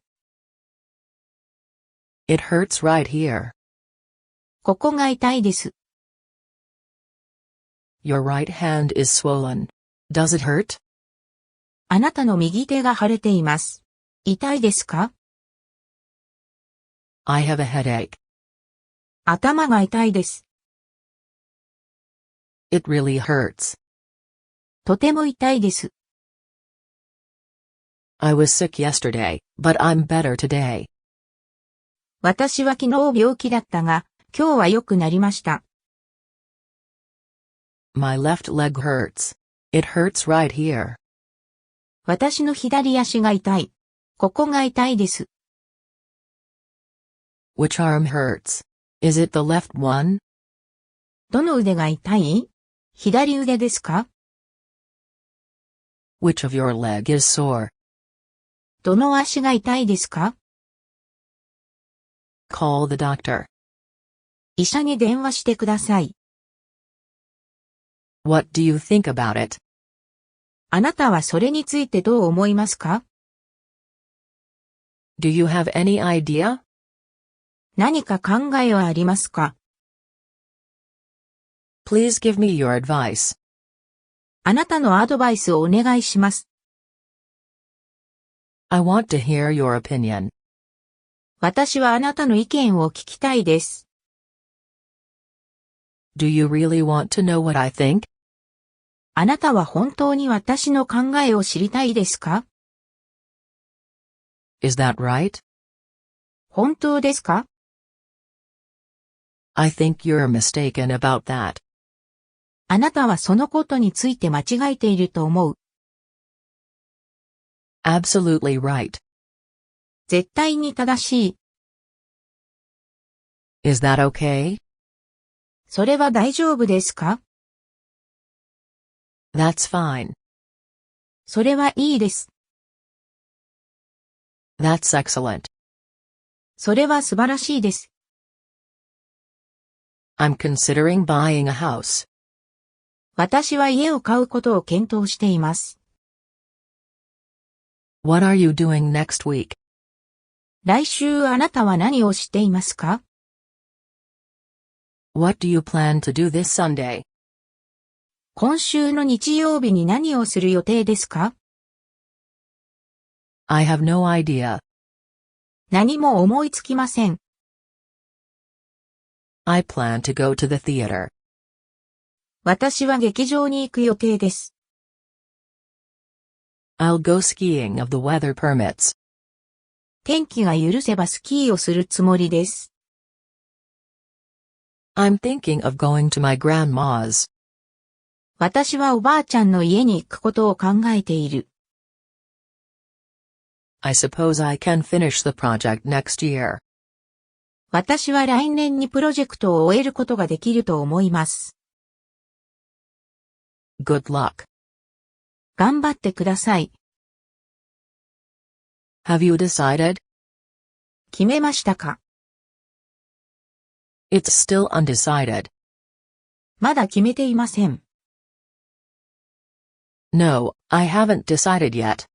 It hurts right here. ここが痛いです。Your right hand is swollen. Does it hurt? あなたの右手が腫れています。痛いですか？ I have a headache. 頭が痛いです。It really hurts. とても痛いです。I was sick yesterday, but I'm better today. 私は昨日病気だったが、今日は良くなりました。My left leg hurts. It hurts right here. 私の左足が痛い。ここが痛いです。Which arm hurts? Is it the left one? どの腕が痛い？左腕ですか？ Which of your leg is sore? どの足が痛いですか？ Call the doctor. 医者に電話してください。What do you think about it? あなたはそれについてどう思いますか？ Do you have any idea? 何か考えはありますか？ Please give me your advice. あなたのアドバイスをお願いします。I want to hear your opinion. 私はあなたの意見を聞きたいです。Do you really want to know what I think? あなたは本当に私の考えを知りたいですか？ Is that right? 本当ですか？ I think you're mistaken about that. あなたはそのことについて間違えていると思う。Absolutely right. 絶対に正しい。Is that okay? それは大丈夫ですか？ That's fine. それはいいです。That's excellent. それは素晴らしいです。I'm considering buying a house. 私は家を買うことを検討しています。What are you doing next week? 来週あなたは何をしていますか？ What do you plan to do this Sunday? 今週の日曜日に何をする予定ですか？ I have no idea. 何も思いつきません。I plan to go to the theater. 私は劇場に行く予定です。I'll go skiing if the weather permits. 天気が許せばスキーをするつもりです。I'm thinking of going to my grandma's. 私はおばあちゃんの家に行くことを考えている。I suppose I can finish the project next year. 私は来年にプロジェクトを終えることができると思います。Good luck. 頑張ってください。Have you decided? 決めましたか？ It's still undecided. まだ決めていません。No, I haven't decided yet.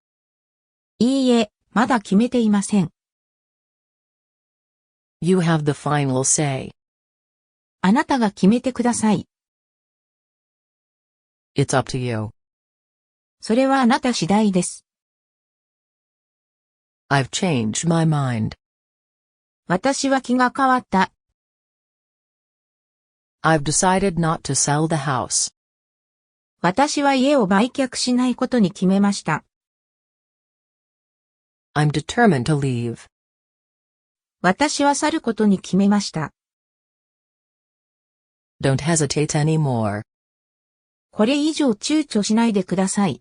いいえ、まだ決めていません。You have the final say. あなたが決めてください。It's up to you. それはあなた次第です。I've changed my mind. 私は気が変わった。I've decided not to sell the house. 私は家を売却しないことに決めました。I'm determined to leave. 私は去ることに決めました。Don't hesitate anymore. これ以上躊躇しないでください。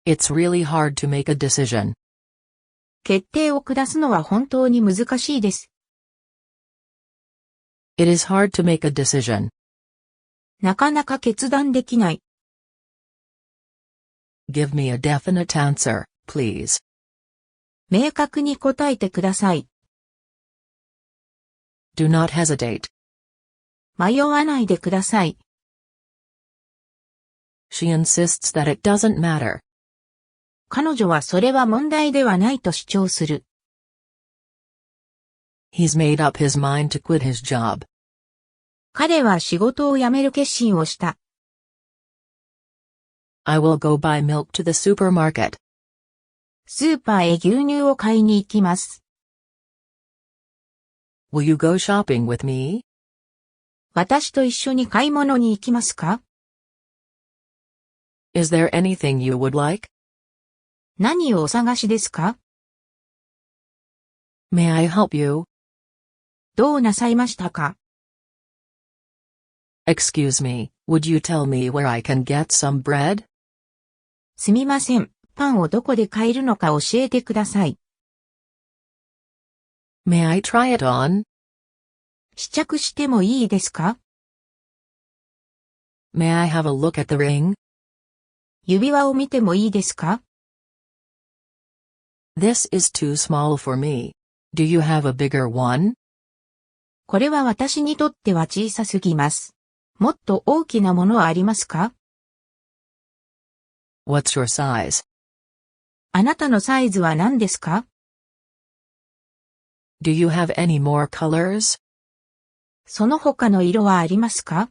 It's really hard to make a decision. 決定を下すのは本当に難しいです。It is hard to make a decision. なかなか決断できない。Give me a definite answer, please. 明確に答えてください。Do not hesitate. 迷わないでください。She insists that it doesn't matter. 彼女はそれは問題ではないと主張する。He's made up his mind to quit his job. 彼は仕事を辞める決心をした。I will go buy milk to the supermarket. スーパーへ牛乳を買いに行きます。Will you go shopping with me? 私と一緒に買い物に行きますか？ Is there anything you would like? 何をお探しですか？ May I help you? どうなさいましたか？ Excuse me, would you tell me where I can get some bread? すみません、パンをどこで買えるのか教えてください。May I try it on? 試着してもいいですか？ May I have a look at the ring? 指輪を見てもいいですか？ This is too small for me. Do you have a bigger one? これは私にとっては小さすぎます。もっと大きなものはありますか？ What's your size? あなたのサイズは何ですか？ Do you have any more colors? その他の色はありますか？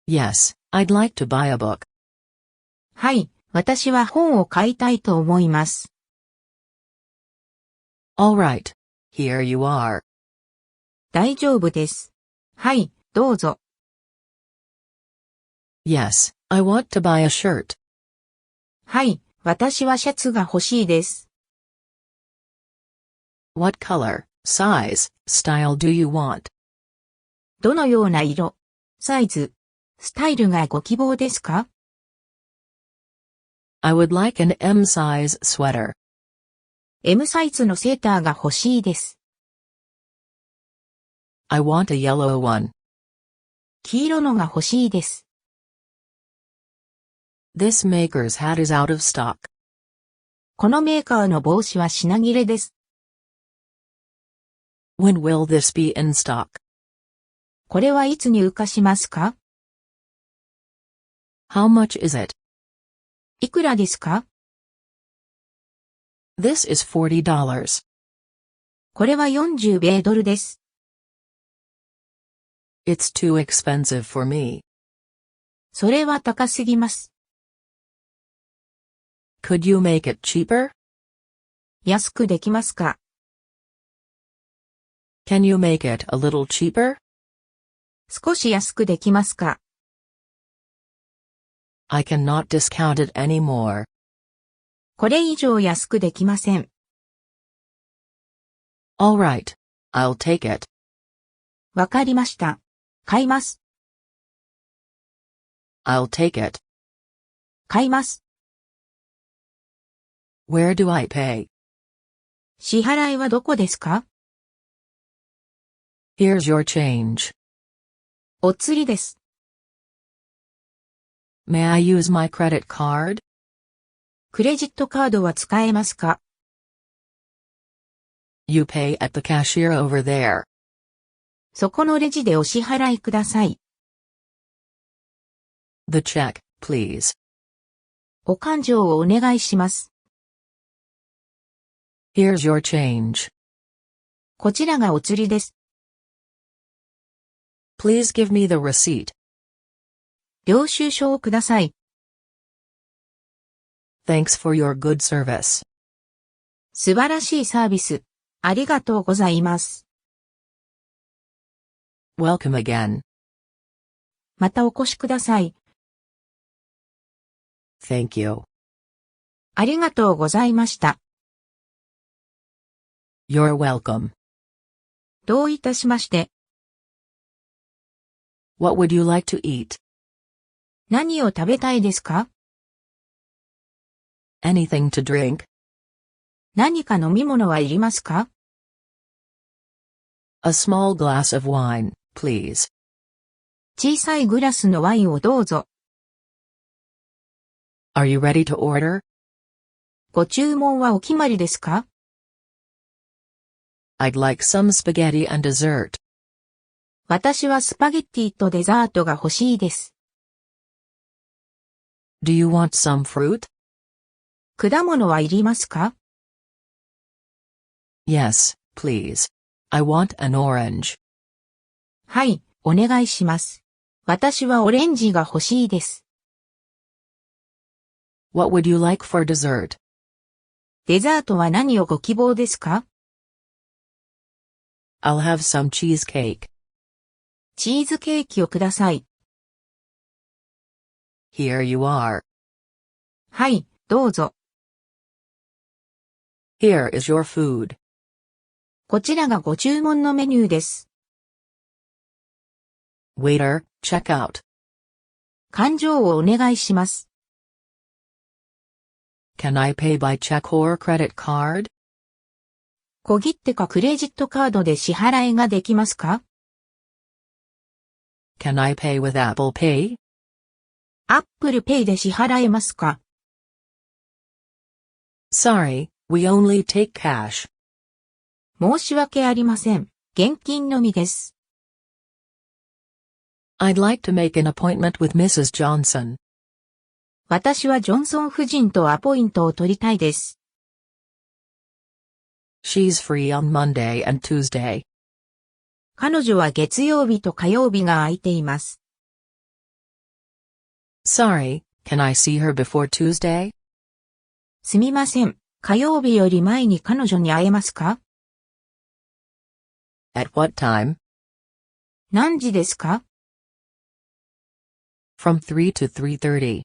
Yes, I'd like to buy a book. はい、私は本を買いたいと思います。All right. Here you are. 大丈夫です。はい、どうぞ。Yes, I want to buy a shirt. はい、私はシャツが欲しいです。What color? size, style do you want? どのような色、サイズ、スタイルがご希望ですか？ I would like an M size sweater. M サイズのセーターが欲しいです。I want a yellow one. 黄色のが欲しいです。This maker's hat is out of stock. このメーカーの帽子は品切れです。When will this be in stock? これはいつ入荷しますか？ How much is it? いくらですか？ This is $40. これは40米ドルです。It's too expensive for me. それは高すぎます。Could you make it cheaper? 安くできますか？ Can you make it a little cheaper? 少し安くできますか？ I cannot discount it anymore. これ以上安くできません。All right. I'll take it. わかりました。買います。I'll take it. 買います。Where do I pay? 支払いはどこですか？ Here's your change. お釣りです。May I use my credit card? クレジットカードは使えますか？ You pay at the cashier over there. そこのレジでお支払いください。The check, please. お勘定をお願いします。Here's your change. こちらがお釣りです。Please give me the receipt. 領収書をください。Thanks for your good service. 素晴らしいサービス。ありがとうございます。Welcome again. またお越しください。Thank you. ありがとうございました。You're welcome. どういたしまして。What would you like to eat? 何を食べたいですか？ Anything to drink? 何か飲み物はいりますか？ A small glass of wine, please. 小さいグラスのワインをどうぞ。Are you ready to order? ご注文はお決まりですか？ I'd like some spaghetti and dessert. 私はスパゲッティとデザートが欲しいです。Do you want some fruit? 果物はいりますか？ Yes, please. I want an orange. はい、お願いします。私はオレンジが欲しいです。What would you like for dessert? デザートは何をご希望ですか？ I'll have some cheesecake. チーズケーキをください。Here you are. はい、どうぞ。Here is your food. こちらがご注文のメニューです。Waiter, check out. 勘定をお願いします。Can I pay by check or credit card? 小切手かクレジットカードで支払いができますか？ Can I pay with Apple Pay? Apple Pay で支払えますか？ Sorry, we only take cash. 申し訳ありません。現金のみです。I'd like to make an appointment with Mrs. Johnson. 私はジョンソン夫人とアポイントを取りたいです。She's free on Monday and Tuesday. 彼女は月曜日と火曜日が空いています。Sorry, can I see her before Tuesday? すみません。火曜日より前に彼女に会えますか？ At what time? 何時ですか？ From 3 to 3:30.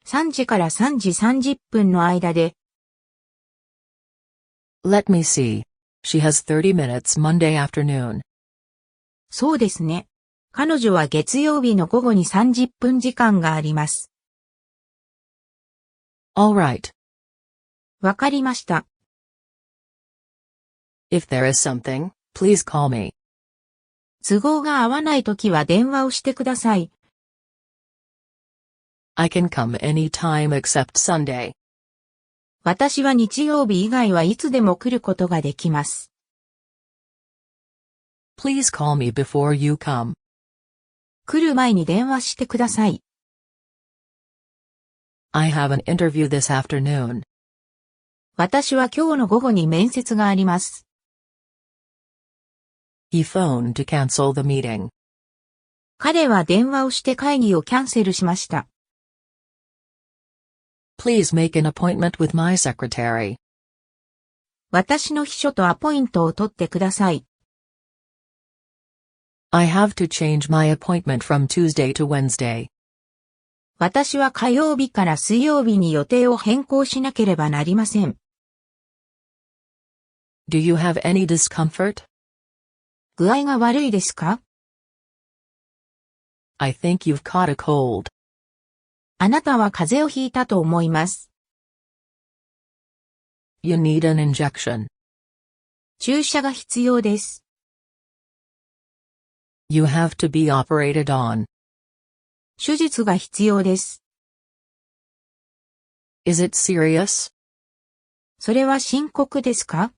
3時から3時30分の間で。Let me see. She has 30 minutes Monday afternoon. そうですね。彼女は月曜日の午後に30分時間があります。All right. わかりました。If there is something, please call me. 都合が合わないときは電話をしてください。I can come anytime except Sunday. 私は日曜日以外はいつでも来ることができます。Please call me before you come. 来る前に電話してください。I have an interview this afternoon. 私は今日の午後に面接があります。He phoned to cancel the meeting. 彼は電話をして会議をキャンセルしました。Please make an appointment with my secretary. 私の秘書とアポイントを取ってください。I have to change my appointment from Tuesday to Wednesday. 私は火曜日から水曜日に予定を変更しなければなりません。Do you have any discomfort? 具合が悪いですか？ I think you've caught a cold. あなたは風邪をひいたと思います。You need an injection. 注射が必要です。You have to be operated on. 手術が必要です。Is it serious? それは深刻ですか？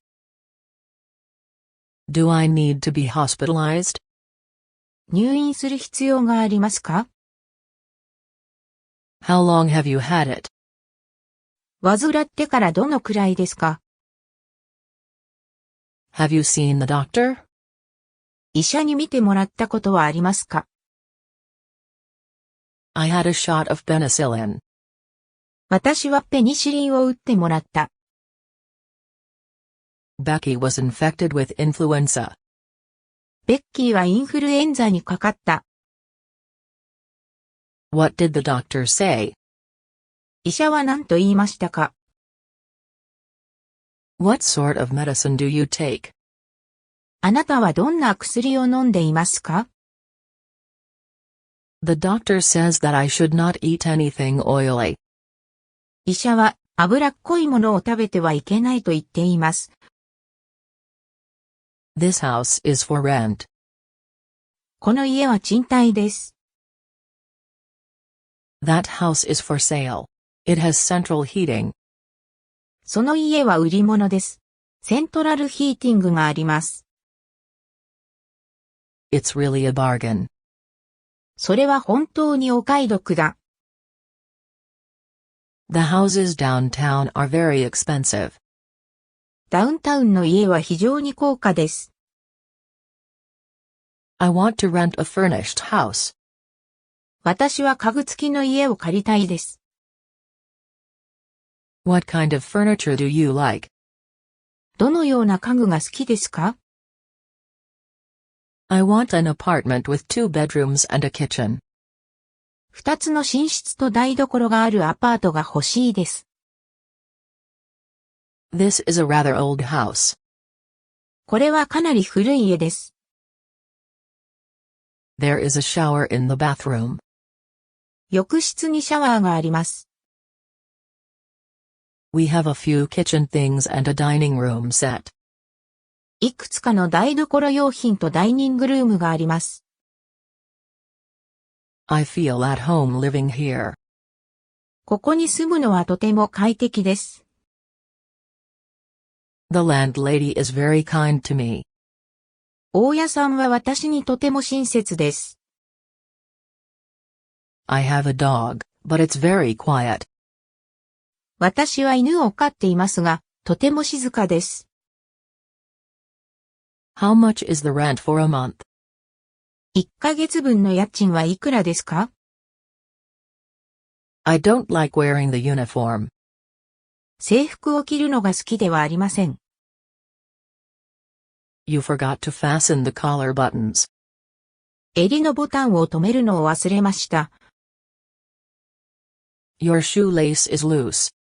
Do I need to be hospitalized? 入院する必要がありますか？ How long have you had it? 患ってからどのくらいですか？ Have you seen the doctor? 医者に診てもらったことはありますか？ I had a shot of penicillin. 私はペニシリンを打ってもらった。Becky was infected with influenza. ベッキーはインフルエンザにかかった。What did the doctor say? 医者は何と言いましたか？ What sort of medicine do you take? あなたはどんな薬を飲んでいますか？ The doctor says that I should not eat anything oily. 医者は脂っこいものを食べてはいけないと言っています。This house is for rent. この家は賃貸です。That house is for sale. It has central heating. その家は売り物です。セントラルヒーティングがあります。It's really a bargain. それは本当にお買い得だ。The houses downtown are very expensive. ダウンタウンの家は非常に高価です。I want to rent a furnished house. 私は家具付きの家を借りたいです。What kind of furniture do you like? どのような家具が好きですか？ I want an apartment with 2 bedrooms and a kitchen. 2つの寝室と台所があるアパートが欲しいです。This is a rather old house. これはかなり古い家です。There is a shower in the bathroom. 浴室にシャワーがあります。We have a few kitchen things and a dining room set. いくつかの台所用品とダイニングルームがあります。I feel at home living here. ここに住むのはとても快適です。The landlady is very kind to me. 大家さんは私にとても親切です。I have a dog, but it's very quiet. 私は犬を飼っていますが、とても静かです。How much is the rent for a month? 1ヶ月分の家賃はいくらですか？ I don't like wearing the uniform. 制服を着るのが好きではありません。You forgot to fasten the collar buttons. 襟のボタンを留めるのを忘れました。Your shoelace is loose.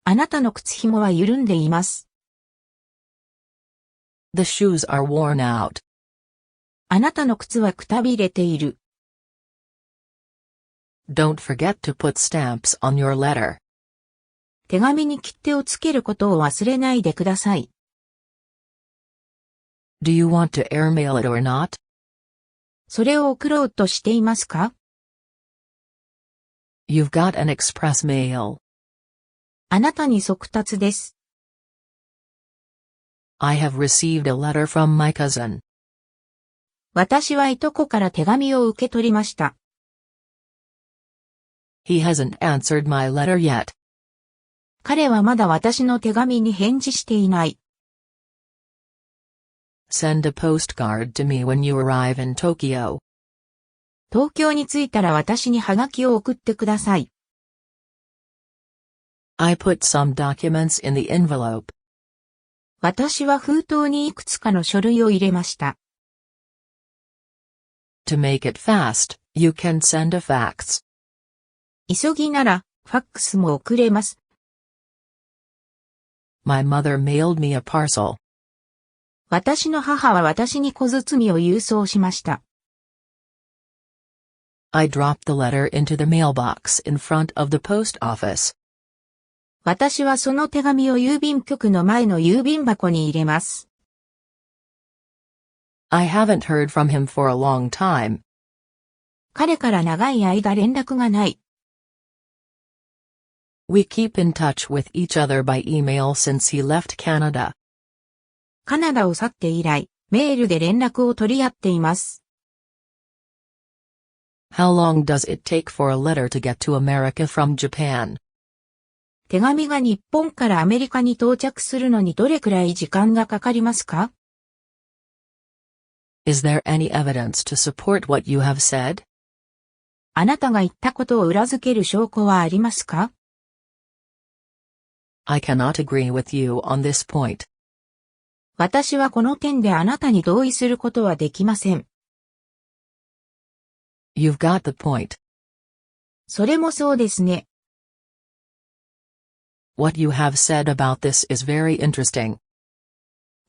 あなたの靴紐は緩んでいます。The shoes are worn out. あなたの靴はくたびれている。Don't forget to put stamps on your letter. 手紙に切手をつけることを忘れないでください。Do you want to airmail it or not? それを送ろうとしていますか？ You've got an express mail. あなたに速達です。I have received a letter from my cousin. 私はいとこから手紙を受け取りました。He hasn't answered my letter yet. 彼はまだ私の手紙に返事していない。Send a postcard to me when you arrive in Tokyo. 東京に着いたら私にハガキを送ってください。I put some documents in the envelope. 私は封筒にいくつかの書類を入れました。To make it fast, you can send a fax. 急ぎなら、ファックスも送れます。My mother mailed me a parcel. 私の母は私に小包を郵送しました。I dropped the letter into the mailbox in front of the post office. 私はその手紙を郵便局の前の郵便箱に入れます。I haven't heard from him for a long time. 彼から長い間連絡がない。We keep in touch with each other by email since he left Canada. カナダを去って以来、メールで連絡を取り合っています。How long does it take for a letter to get to America from Japan? 手紙が日本からアメリカに到着するのにどれくらい時間がかかりますか？ Is there any evidence to support what you have said? あなたが言ったことを裏付ける証拠はありますか？ I cannot agree with you on this point. 私はこの点であなたに同意することはできません。You've got the point. それもそうですね。What you have said about this is very interesting.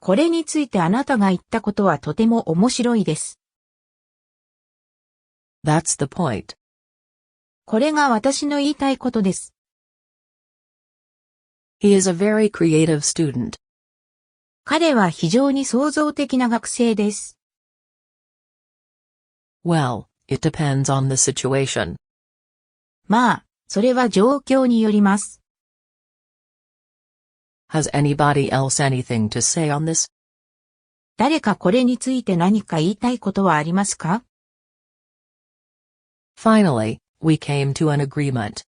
これについてあなたが言ったことはとても面白いです。That's the point. これが私の言いたいことです。He is a very creative student. 彼は非常に創造的な学生です。Well, it depends on the situation. まあ、それは状況によります。Has anybody else anything to say on this? 誰かこれについて何か言いたいことはありますか？ Finally, we came to an agreement.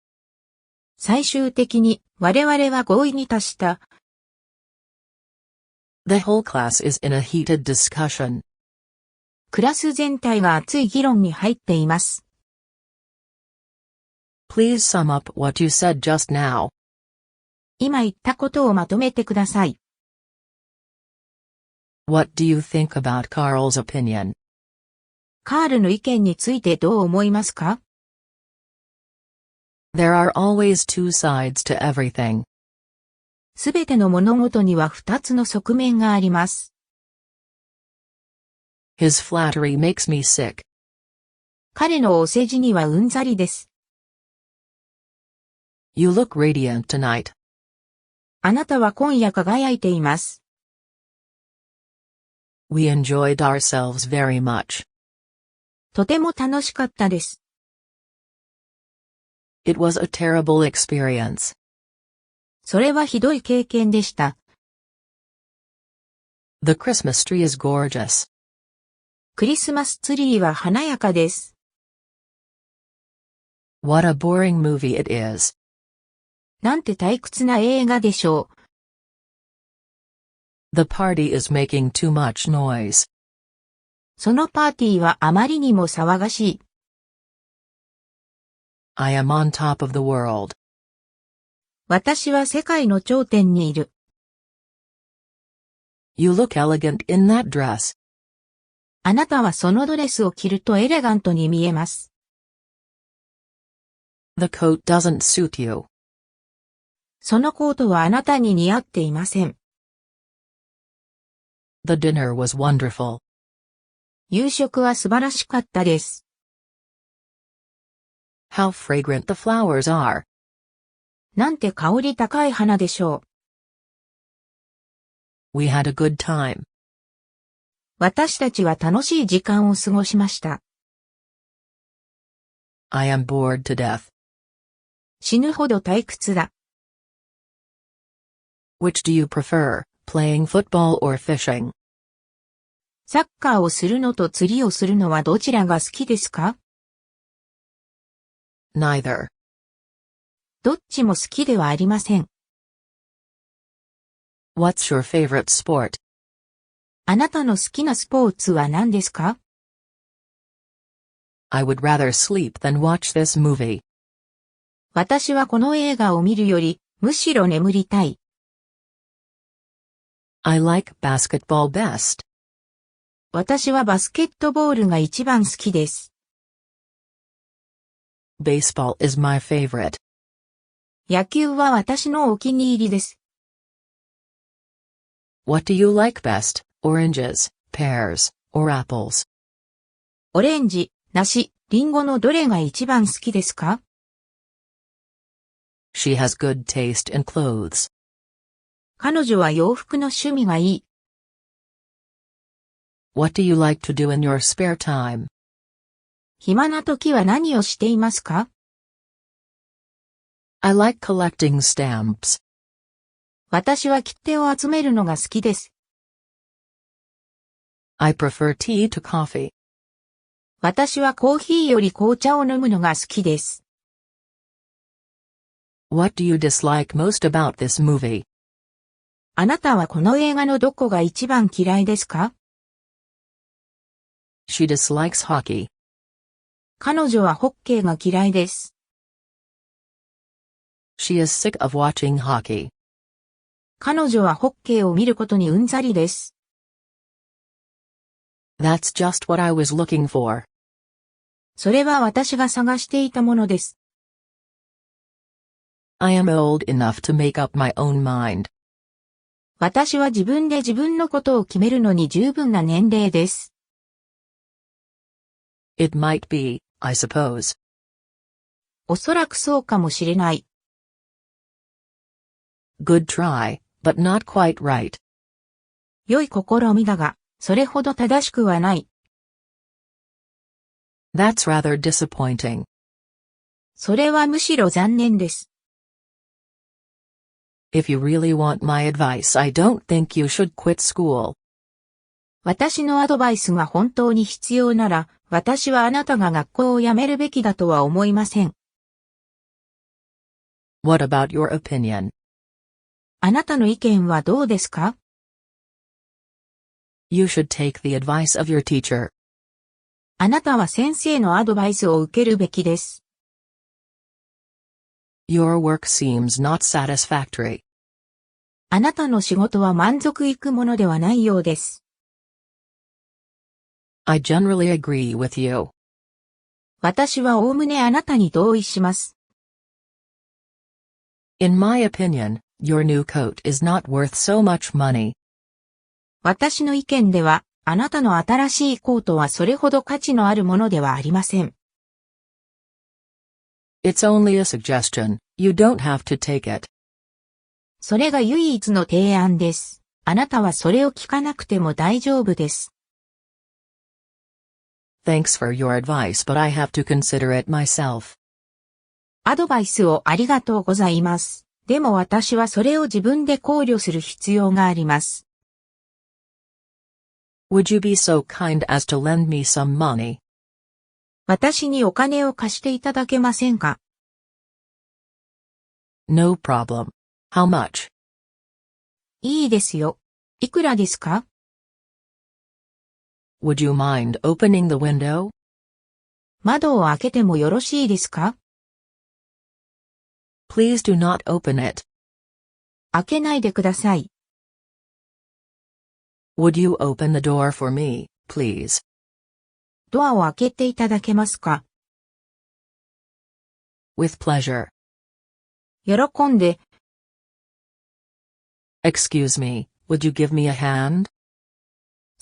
最終的に我々は合意に達した。The whole class is in a heated discussion. クラス全体が熱い議論に入っています。Please sum up what you said just now. 今言ったことをまとめてください。What do you think about Carl's opinion? カールの意見についてどう思いますか？ There are always two sides to everything. すべての物事には二つの側面があります。His flattery makes me sick. 彼のお世辞にはうんざりです。You look radiant tonight. あなたは今夜輝いています。We enjoyed ourselves very much. とても楽しかったです。It was a terrible experience. それはひどい経験でした。The Christmas tree is gorgeous. クリスマスツリーは華やかです。What a boring movie it is. なんて退屈な映画でしょう。The party is making too much noise. そのパーティーはあまりにも騒がしい。I am on top of the world. 私は世界の頂点にいる。You look elegant in that dress. あなたはそのドレスを着るとエレガントに見えます。The coat doesn't suit you. そのコートはあなたに似合っていません。The dinner was wonderful. 夕食は素晴らしかったです。How fragrant the flowers are. なんて香り高い花でしょう。We had a good time. 私たちは楽しい時間を過ごしました。I am bored to death. 死ぬほど退屈だ。Which do you prefer, playing football or fishing? サッカーをするのと釣りをするのはどちらが好きですか？ Neither. どっちも好きではありません。What's your favorite sport? あなたの好きなスポーツは何ですか？ I would rather sleep than watch this movie. 私はこの映画を見るより、むしろ眠りたい。I like basketball best. 私はバスケットボールが一番好きです。Baseball is my favorite. 野球は私のお気に入りです。What do you like best, oranges, pears, or apples? オレンジ、梨、リンゴのどれが一番好きですか？ She has good taste in clothes. 彼女は洋服の趣味がいい。What do you like to do in your spare time? 暇な時は何をしていますか？ I like collecting stamps. 私は切手を集めるのが好きです。I prefer tea to coffee. 私はコーヒーより紅茶を飲むのが好きです。What do you dislike most about this movie? あなたはこの映画のどこが一番嫌いですか？ She dislikes hockey. 彼女はホッケーが嫌いです。She is sick of watching hockey. 彼女はホッケーを見ることにうんざりです。That's just what I was looking for. それは私が探していたものです。I am old enough to make up my own mind. 私は自分で自分のことを決めるのに十分な年齢です。It might be, I suppose. おそらくそうかもしれない。Good try, but not quite right. 良い試みだが、それほど正しくはない。That's rather disappointing. それはむしろ残念です。If you really want my advice, I don't think you should quit school. 私のアドバイスが本当に必要なら、私はあなたが学校を辞めるべきだとは思いません。What about your opinion? あなたの意見はどうですか？ You should take the advice of your teacher. あなたは先生のアドバイスを受けるべきです。Your work seems not satisfactory. あなたの仕事は満足いくものではないようです。I generally agree with you. 私はおおむねあなたに同意します。In my opinion, your new coat is not worth so much money. 私の意見では、あなたの新しいコートはそれほど価値のあるものではありません。It's only a suggestion, you don't have to take it. それが唯一の提案です。あなたはそれを聞かなくても大丈夫です。Thanks for your advice, but I have to consider it myself. アドバイスをありがとうございます。でも私はそれを自分で考慮する必要があります。Would you be so kind as to lend me some money? 私にお金を貸していただけませんか？ No problem. How much? いいですよ。いくらですか？ Would you mind opening the window? 窓を開けてもよろしいですか？ Please do not open it. 開けないでください。Would you open the door for me, please? ドアを開けていただけますか？ With pleasure. 喜んで。Excuse me, would you give me a hand?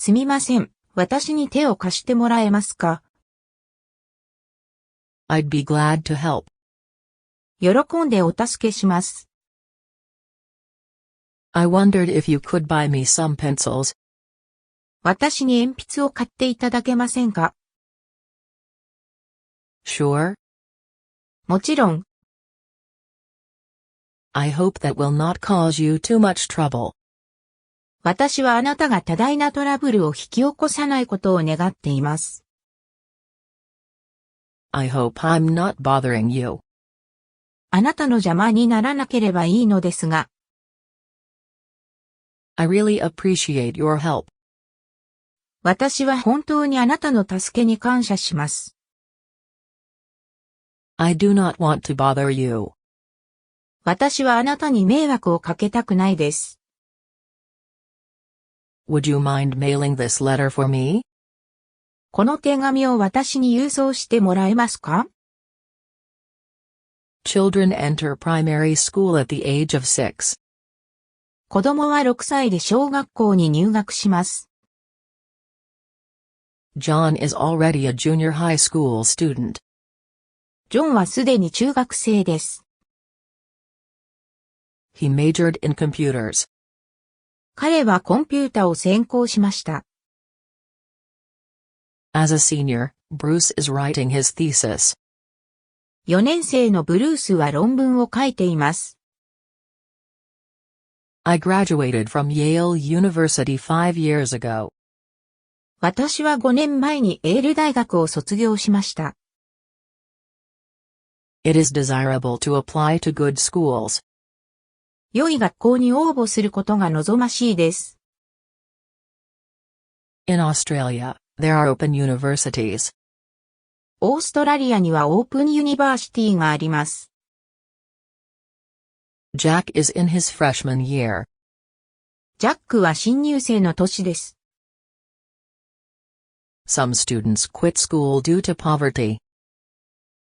すみません。私に手を貸してもらえますか？ I'd be glad to help. 喜んでお助けします。I wondered if you could buy me some pencils. 私に鉛筆を買っていただけませんか？ Sure. もちろん。I hope that will not cause you too much trouble. 私はあなたが多大なトラブルを引き起こさないことを願っています。I hope I'm not bothering you. あなたの邪魔にならなければいいのですが。I really appreciate your help. 私は本当にあなたの助けに感謝します。I do not want to bother you. 私はあなたに迷惑をかけたくないです。Would you mind mailing this letter for me? この手紙を私に郵送してもらえますか？ Children enter primary school at the age of 6. 子供は6歳で小学校に入学します。John is already a junior high school student. ジョンはすでに中学生です。He majored in computers. 彼はコンピュータを専攻しました。As a senior, Bruce is writing his thesis. 4年生のブルースは論文を書いています。I graduated from Yale University 5 years ago. 私は5年前にエール大学を卒業しました。It is desirable to apply to good schools. 良い学校に応募することが望ましいです。In Australia, there are open universities. オーストラリアにはオープンユニバーシティがあります。Jack is in his freshman year. ジャックは新入生の年です。Some students quit school due to poverty.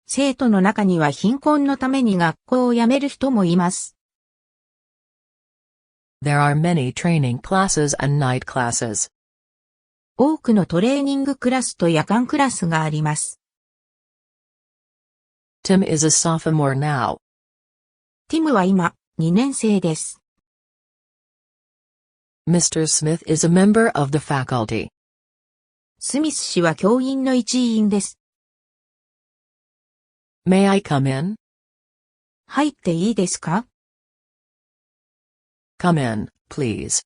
生徒の中には貧困のために学校を辞める人もいます。There are many training classes and night classes. 多くのトレーニングクラスと夜間クラスがあります。Tim is a sophomore now. ティムは今、2年生です。Mr. Smith is a member of the faculty. スミス氏は教員の一員です。May I come in? 入っていいですか？ Come in, please.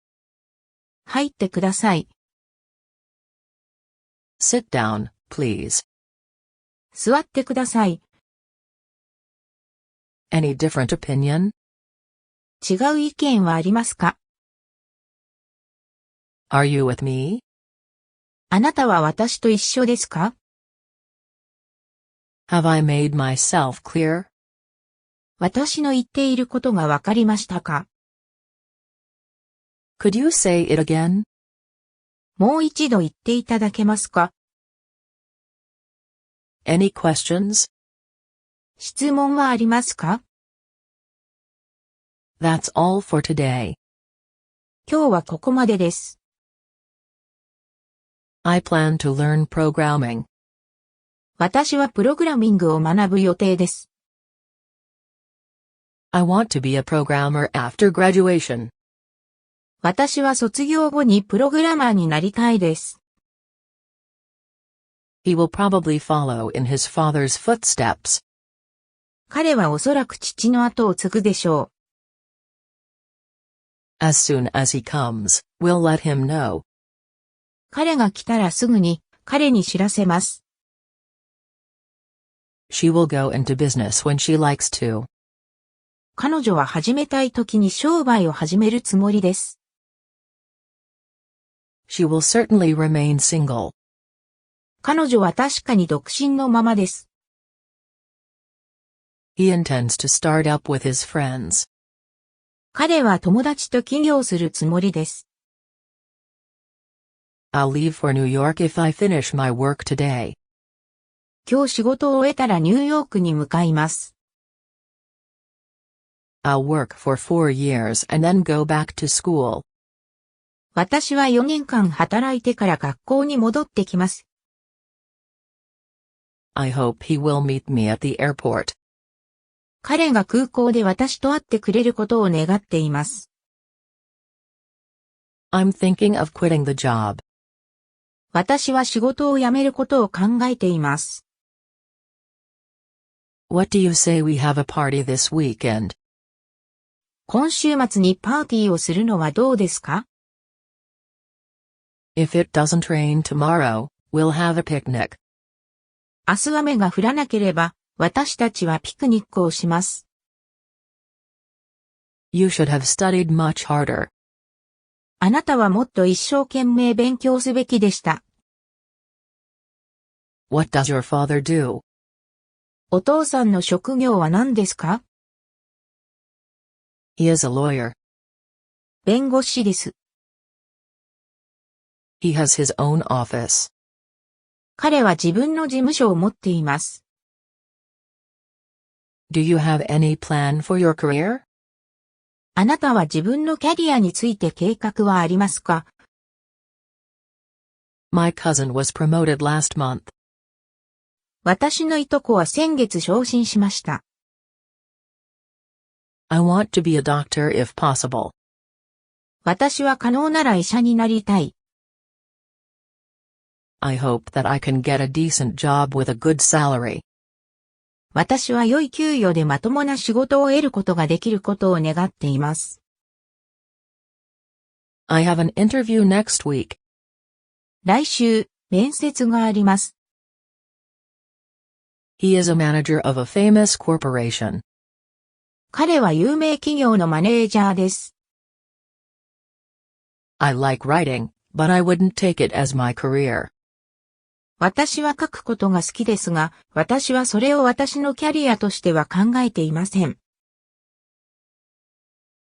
入ってください。Sit down, please. 座ってください。Any different opinion? 違う意見はありますか？ Are you with me? あなたは私と一緒ですか？ Have I made myself clear? 私の言っていることがわかりましたか？ Could you say it again? もう一度言っていただけますか？ Any questions? 質問はありますか？ That's all for today. 今日はここまでです。I plan to learn programming. 私はプログラミングを学ぶ予定です。I want to be a programmer after graduation. 私は卒業後にプログラマーになりたいです。He will probably follow in his father's footsteps. 彼はおそらく父の後を継ぐでしょう。As soon as he comes, we'll let him know. 彼が来たらすぐに彼に知らせます。She will go into business when she likes to. 彼女は始めたい時に商売を始めるつもりです。She will certainly remain single. 彼女は確かに独身のままです。He intends to start up with his friends. 彼は友達と起業するつもりです。I'll leave for New York if I finish my work today. 今日仕事を終えたらニューヨークに向かいます。I'll work for 4 years and then go back to school. 私は4年間働いてから学校に戻ってきます。I hope he will meet me at the airport. 彼が空港で私と会ってくれることを願っています。I'm thinking of quitting the job. 私は仕事を辞めることを考えています。What do you say we have a party this weekend? 今週末にパーティーをするのはどうですか？ If it doesn't rain tomorrow, we'll have a picnic. 明日雨が降らなければ、私たちはピクニックをします。You should have studied much harder. あなたはもっと一生懸命勉強すべきでした。What does your father do? お父さんの職業は何ですか？ He is a lawyer. 弁護士です。He has his own office. 彼は自分の事務所を持っています。Do you have any plan for your career? あなたは自分のキャリアについて計画はありますか？ My cousin was promoted last month. 私のいとこは先月昇進しました。I want to be a doctor if possible. 私は可能なら医者になりたい。I hope that I can get a decent job with a good salary. 私は良い給与でまともな仕事を得ることができることを願っています。I have an interview next week. 来週、面接があります。He is a manager of a famous corporation. 彼は有名企業のマネージャーです。I like writing, but I wouldn't take it as my career. 私は書くことが好きですが、私はそれを私のキャリアとしては考えていません。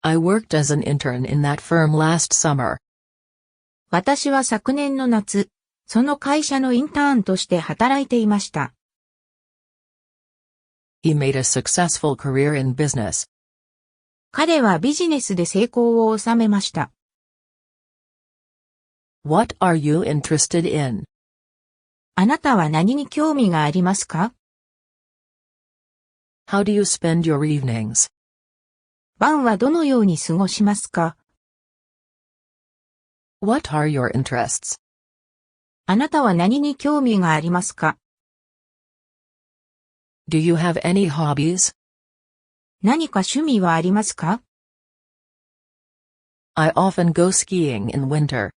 I worked as an intern in that firm last summer. 私は昨年の夏、その会社のインターンとして働いていました。He made a successful career in business. 彼はビジネスで成功を収めました。What are you interested in? あなたは何に興味がありますか？ How do you spend your evenings? 晩はどのように過ごしますか？ What are your interests? あなたは何に興味がありますか？ Do you have any hobbies? 何か趣味はありますか？ I often go skiing in winter.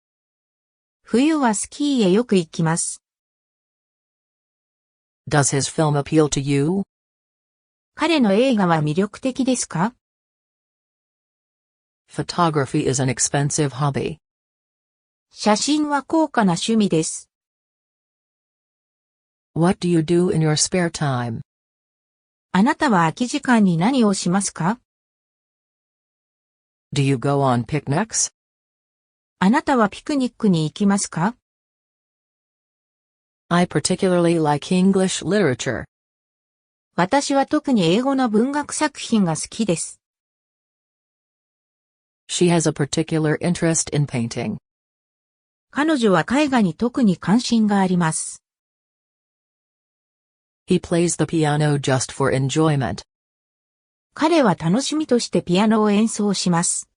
冬はスキーへよく行きます。Does his film appeal to you? 彼の映画は魅力的ですか？ Photography is an expensive hobby. 写真は高価な趣味です。What do you do in your spare time? あなたは空き時間に何をしますか？ Do you go on picnics? あなたはピクニックに行きますか？ I particularly like English literature. 私は特に英語の文学作品が好きです。She has a particular interest in painting. 彼女は絵画に特に関心があります。He plays the piano just for enjoyment. 彼は楽しみとしてピアノを演奏します。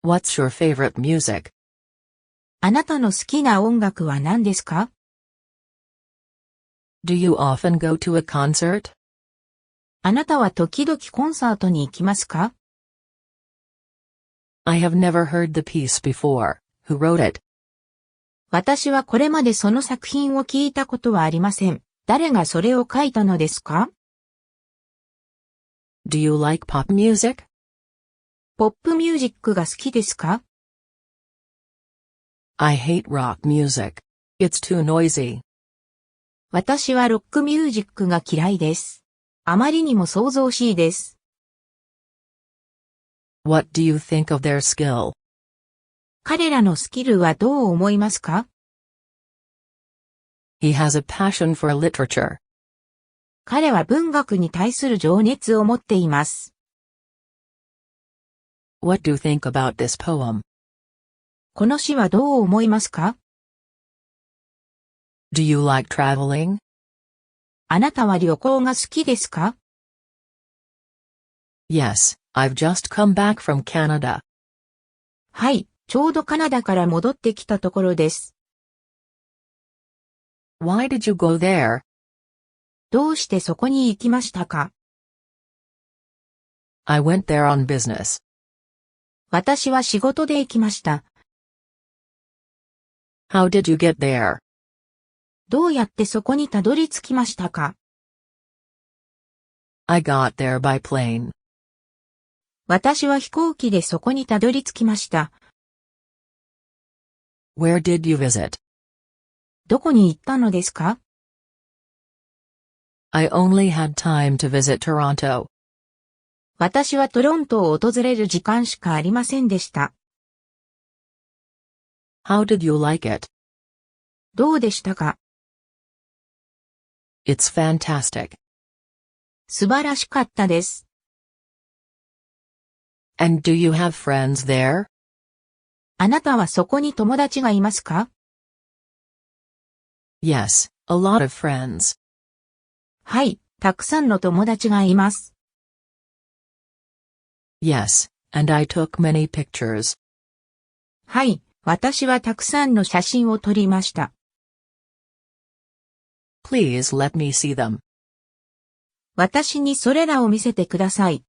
What's your favorite music? あなたの好きな音楽は何ですか？ Do you often go to a concert? あなたは時々コンサートに行きますか？ I have never heard the piece before. Who wrote it? 私はこれまでその作品を聞いたことはありません。誰がそれを書いたのですか？ Do you like pop music? ポップミュージックが好きですか？ I hate rock music. It's too noisy. 私はロックミュージックが嫌いです。あまりにも騒々しいです。What do you think of their skill? 彼らのスキルはどう思いますか？ He has a passion for literature. 彼は文学に対する情熱を持っています。What do you think about this poem? この詩はどう思いますか？ Do you like traveling? あなたは旅行が好きですか？ Yes, I've just come back from Canada. はい、ちょうどカナダから戻ってきたところです。Why did you go there? どうしてそこに行きましたか？ I went there on business. 私は仕事で行きました。How did you get there? どうやってそこにたどり着きましたか？ I got there by plane. 私は飛行機でそこにたどり着きました。Where did you visit? どこに行ったのですか？ I only had time to visit Toronto. 私はトロントを訪れる時間しかありませんでした。How did you like it? どうでしたか？ It's fantastic. 素晴らしかったです。And do you have friends there? あなたはそこに友達がいますか？ Yes, a lot of friends. はい、たくさんの友達がいます。Yes, and I took many pictures. はい、私はたくさんの写真を撮りました。Please let me see them. 私にそれらを見せてください。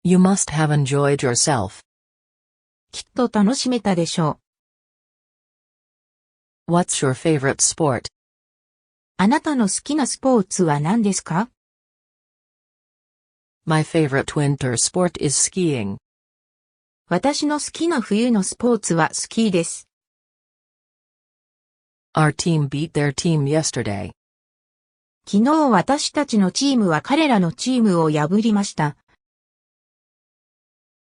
You must have enjoyed yourself. きっと楽しめたでしょう。What's your favorite sport? あなたの好きなスポーツは何ですか？ My favorite winter sport is skiing. 私の好きな冬のスポーツはスキーです。Our team beat their team yesterday. 昨日私たちのチームは彼らのチームを破りました。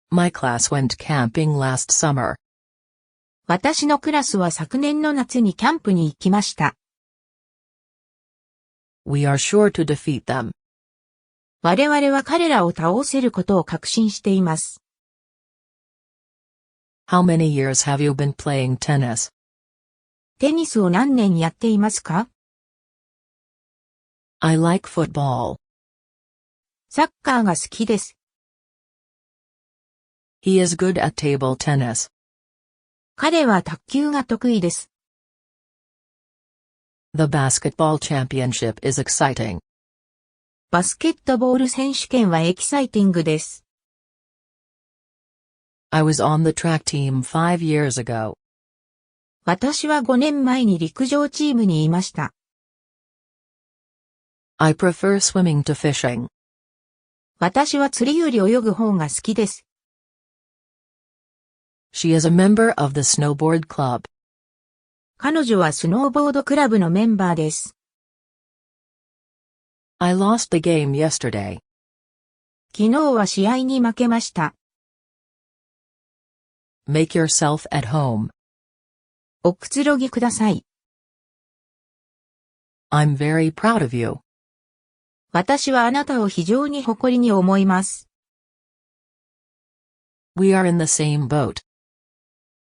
My class went camping last summer. 私のクラスは昨年の夏にキャンプに行きました。We are sure to defeat them. 我々は彼らを倒せることを確信しています。How many years have you been playing tennis? テニスを何年やっていますか？ I like football. サッカーが好きです。He is good at table tennis. 彼は卓球が得意です。The basketball championship is exciting. バスケットボール選手権はエキサイティングです。I was on the track team 5 years ago. 私は5年前に陸上チームにいました。I prefer swimming to fishing. 私は釣りより泳ぐ方が好きです。She is a member of the snowboard club. 彼女はスノーボードクラブのメンバーです。I lost the game yesterday. 昨日は試合に負けました。Make yourself at home. おくつろぎください。I'm very proud of you. 私はあなたを非常に誇りに思います。We are in the same boat.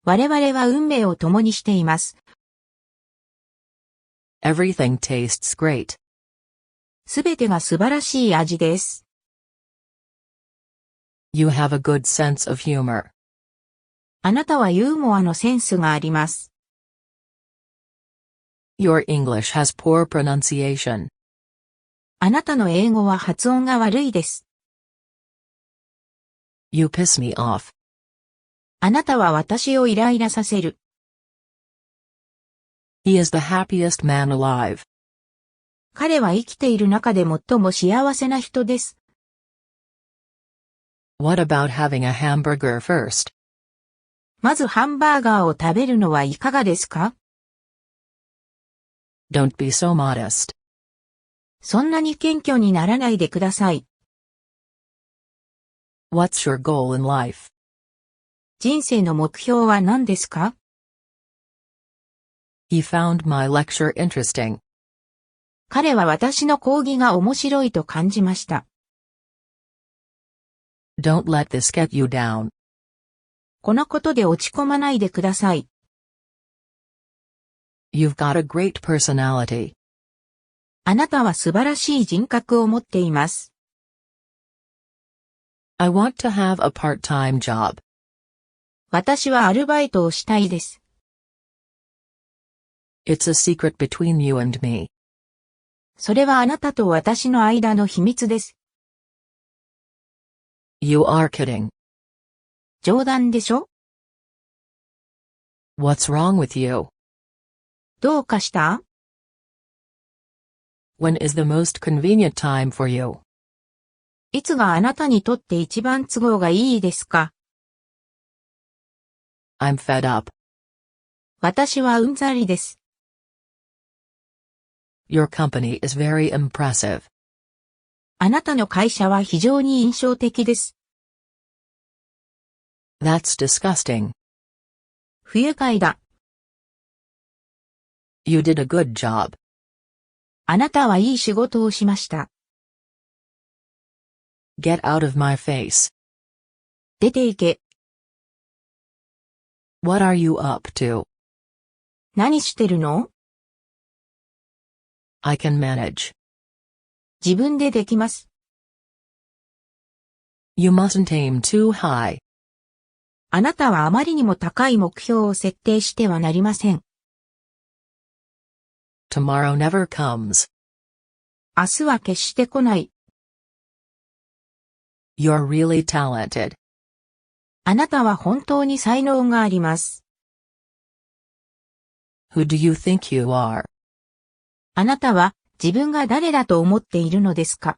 我々は運命を共にしています。Everything tastes great. すべてが素晴らしい味です。You have a good sense of humor. あなたはユーモアのセンスがあります。Your English has poor pronunciation. あなたの英語は発音が悪いです。You piss me off. あなたは私をイライラさせる。He is the happiest man alive. 彼は生きている中で最も幸せな人です。What about having a hamburger first? まずハンバーガーを食べるのはいかがですか？ Don't be so modest. そんなに謙虚にならないでください。What's your goal in life? 人生の目標は何ですか？ He found my lecture interesting. 彼は私の講義が面白いと感じました。Don't let this get you down. このことで落ち込まないでください。You've got a great personality. あなたは素晴らしい人格を持っています。I want to have a part-time job. 私はアルバイトをしたいです。It's a secret between you and me. それはあなたと私の間の秘密です。You are kidding. 冗談でしょ？ What's wrong with you? どうかした？ When is the most convenient time for you? いつがあなたにとって一番都合がいいですか？ I'm fed up. 私はうんざりです。Your company is very impressive. あなたの会社は非常に印象的です。That's disgusting. 不愉快だ。You did a good job. あなたはいい仕事をしました。Get out of my face. 出て行け。What are you up to? 何してるの？ I can manage. 自分でできます。You mustn't aim too high. あなたはあまりにも高い目標を設定してはなりません。Tomorrow never comes. 明日は決して来ない。You're really talented. あなたは本当に才能があります。Who do you think you are? あなたは自分が誰だと思っているのですか？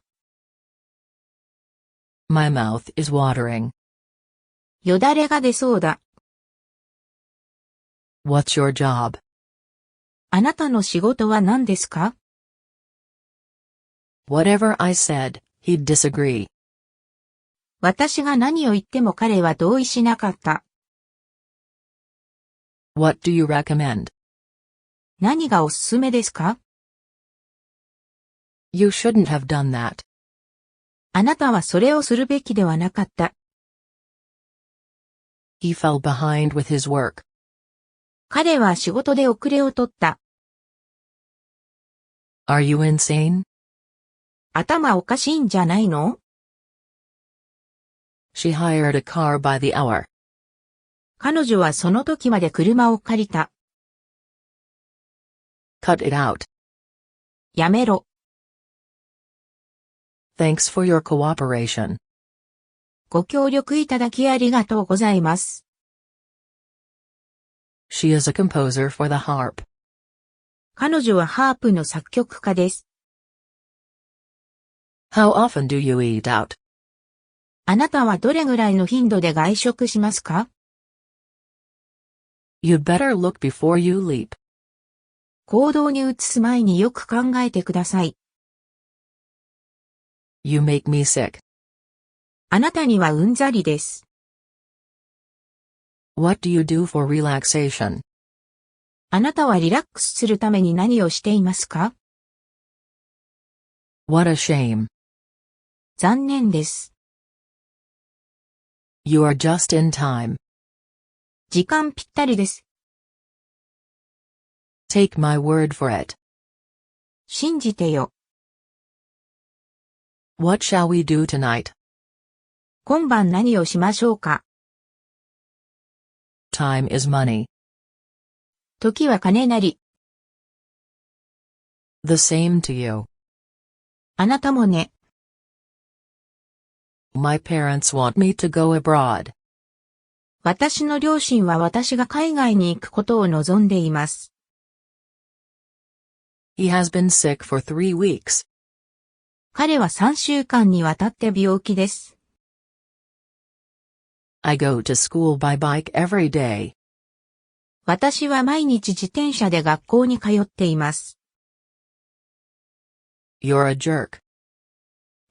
My mouth is watering. よだれが出そうだ。What's your job? あなたの仕事は何ですか？ Whatever I said, he'd disagree. 私が何を言っても彼は同意しなかった。What do you recommend? 何がおすすめですか？ You shouldn't have done that. あなたはそれをするべきではなかった。He fell behind with his work. 彼は仕事で遅れを取った。Are you insane? 頭おかしいんじゃないの？ She hired a car by the hour. 彼女はその時まで車を借りた。Cut it out. やめろ。Thanks for your cooperation. ご協力いただきありがとうございます。She is a composer for the harp. 彼女はハープの作曲家です。How often do you eat out? あなたはどれぐらいの頻度で外食しますか？ You'd better look before you leap. 行動に移す前によく考えてください。You make me sick. あなたにはうんざりです。What do you do for relaxation? あなたはリラックスするために何をしていますか？ What a shame. 残念です。You are just in time. 時間ぴったりです。Take my word for it. 信じてよ。What shall we do tonight? 今晩何をしましょうか？ Time is money. 時は金なり。The same to you. あなたもね。My parents want me to go abroad. 私の両親は私が海外に行くことを望んでいます。He has been sick for 3 weeks. 彼は3週間にわたって病気です。I go to school by bike every day. 私は毎日自転車で学校に通っています。You're a jerk.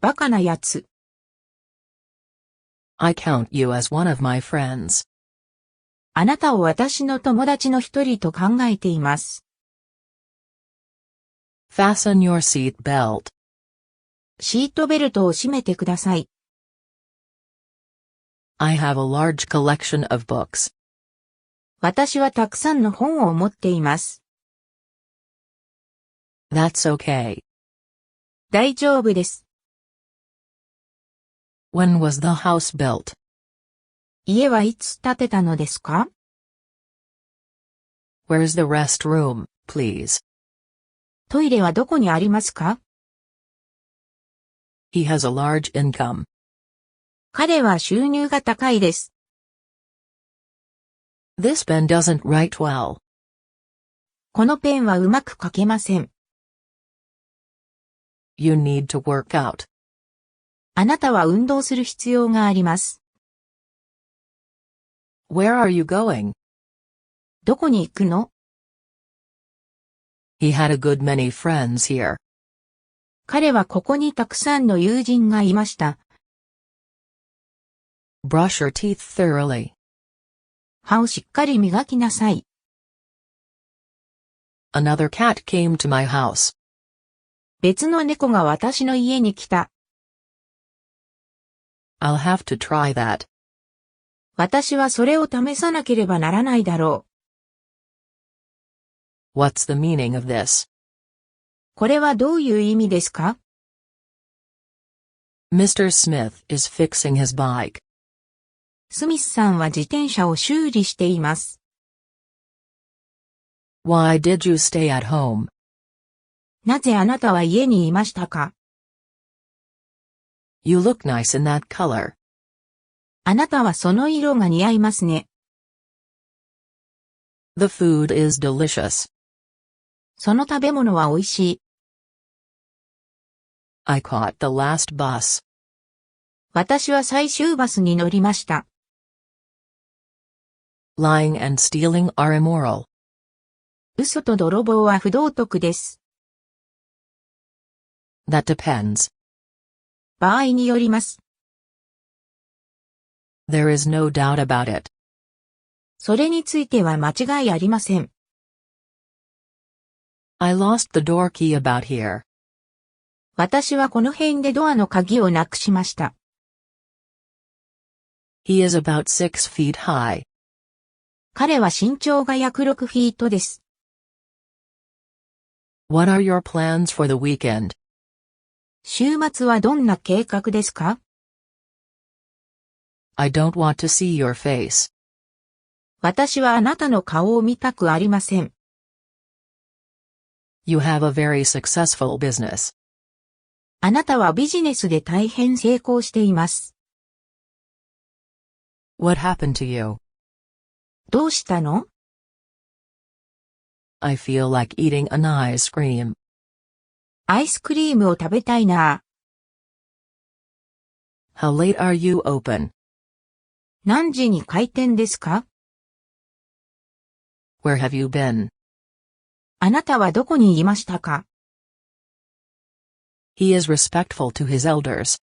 バカなやつ。I count you as one of my friends. あなたを私の友達の一人と考えています。Fasten your seat belt. シートベルトを締めてください。I have a large collection of books. 私はたくさんの本を持っています。That's okay. 大丈夫です。When was the house built? 家はいつ建てたのですか？ Where's the restroom, please? トイレはどこにありますか？ He has a large income. 彼は収入が高いです。This pen doesn't write well. このペンはうまく書けません。You need to work out. あなたは運動する必要があります。Where are you going? どこに行くの？ He had a good many friends here. 彼はここにたくさんの友人がいました。Brush your teeth thoroughly. 歯をしっかり磨きなさい。Another cat came to my house. 別の猫が私の家に来た。I'll have to try that. 私はそれを試さなければならないだろう。What's the meaning of this? これはどういう意味ですか？ Mr. Smith is fixing his bike. スミスさんは自転車を修理しています。Why did you stay at home? なぜあなたは家にいましたか？ You look nice in that color. あなたはその色が似合いますね。The food is delicious. その食べ物は美味しい。I caught the last bus. 私は最終バスに乗りました。Lying and stealing are immoral. 嘘と泥棒は不道徳です。That depends. 場合によります。There is no doubt about it. それについては間違いありません。I lost the door key about here. 私はこの辺でドアの鍵をなくしました。He is about 6 feet high. 彼は身長が約6フィートです。What are your plans for the weekend? 週末はどんな計画ですか？ I don't want to see your face. 私はあなたの顔を見たくありません。You have a very successful business. あなたはビジネスで大変成功しています。What happened to you? どうしたの？ I feel like eating an ice cream. アイスクリームを食べたいな。How late are you open? 何時に開店ですか？ Where have you been? あなたはどこにいましたか？ He is respectful to his elders.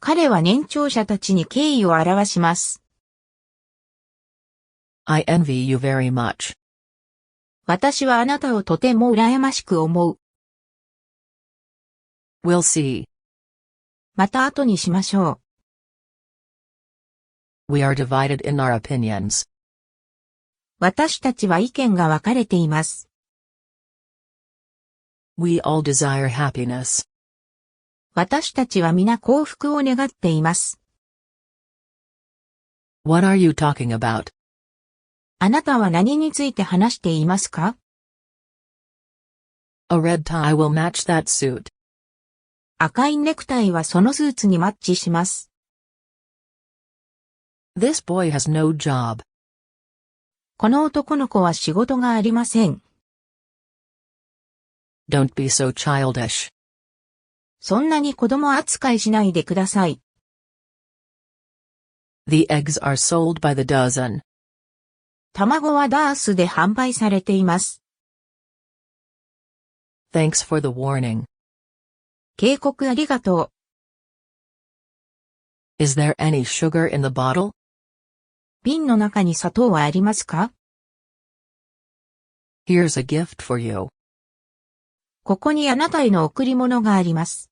彼は年長者たちに敬意を表します。I envy you very much. 私はあなたをとても羨ましく思う。We'll see. また後にしましょう。We are divided in our opinions. 私たちは意見が分かれています。We all desire happiness. 私たちは皆幸福を願っています。What are you talking about? あなたは何について話していますか？ A red tie will match that suit. 赤いネクタイはそのスーツにマッチします。This boy has no job. この男の子は仕事がありません。Don't be so childish. そんなに子供扱いしないでください。The eggs are sold by the dozen. 卵はダースで販売されています。Thanks for the warning. 警告ありがとう。Is there any sugar in the bottle? 瓶の中に砂糖はありますか？ Here's a gift for you. ここにあなたへの贈り物があります。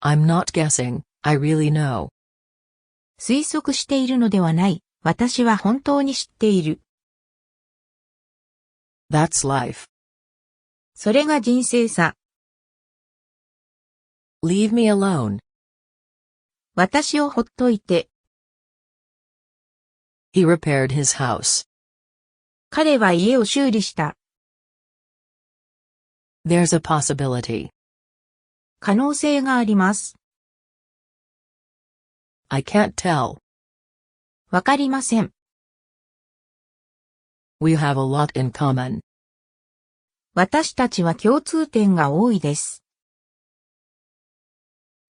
I'm not guessing, I really know. 推測しているのではない。私は本当に知っている。That's life. それが人生さ。Leave me alone. 私をほっといて。He repaired his house. 彼は家を修理した。There's a possibility. 可能性があります。I can't tell. わかりません。We have a lot in common. 私たちは共通点が多いです。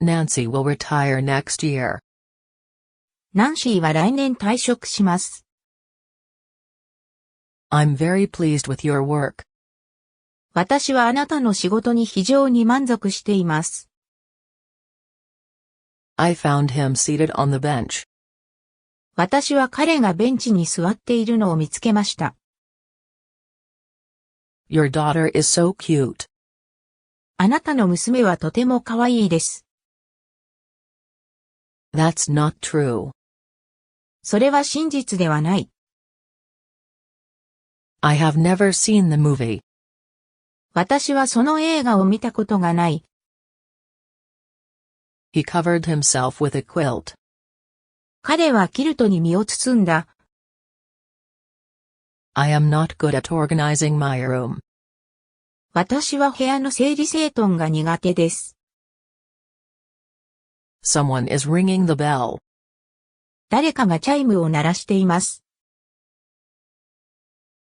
Nancy will retire next year. ナンシーは来年退職します。I'm very pleased with your work. 私はあなたの仕事に非常に満足しています。I found him seated on the bench. 私は彼がベンチに座っているのを見つけました。Your daughter is so cute. あなたの娘はとても可愛いです。That's not true. それは真実ではない。I have never seen the movie. 私はその映画を見たことがない。He covered himself with a quilt. 彼はキルトに身を包んだ。I am not good at organizing my room. 私は部屋の整理整頓が苦手です。Someone is ringing the bell. 誰かがチャイムを鳴らしています。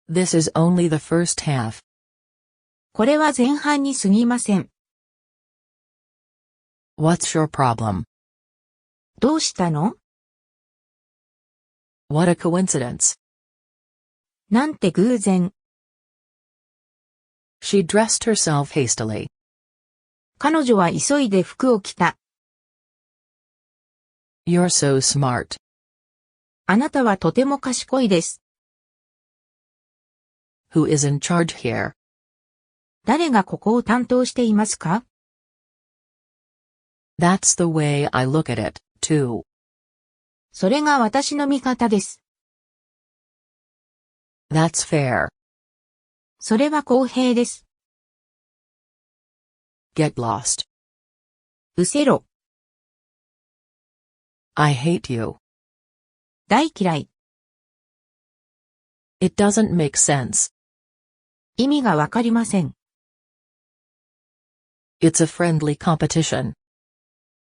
This is only the first half. これは前半に過ぎません。What's your problem? どうしたの？ What a coincidence. なんて偶然。She dressed herself hastily. 彼女は急いで服を着た。You're so smart. あなたはとても賢いです。Who is in charge here? 誰がここを担当していますか？ That's the way I look at it, too. それが私の見方です。That's fair. それは公平です。Get lost. 失せろ。I hate you. 大嫌い。It doesn't make sense. 意味がわかりません。It's a friendly competition.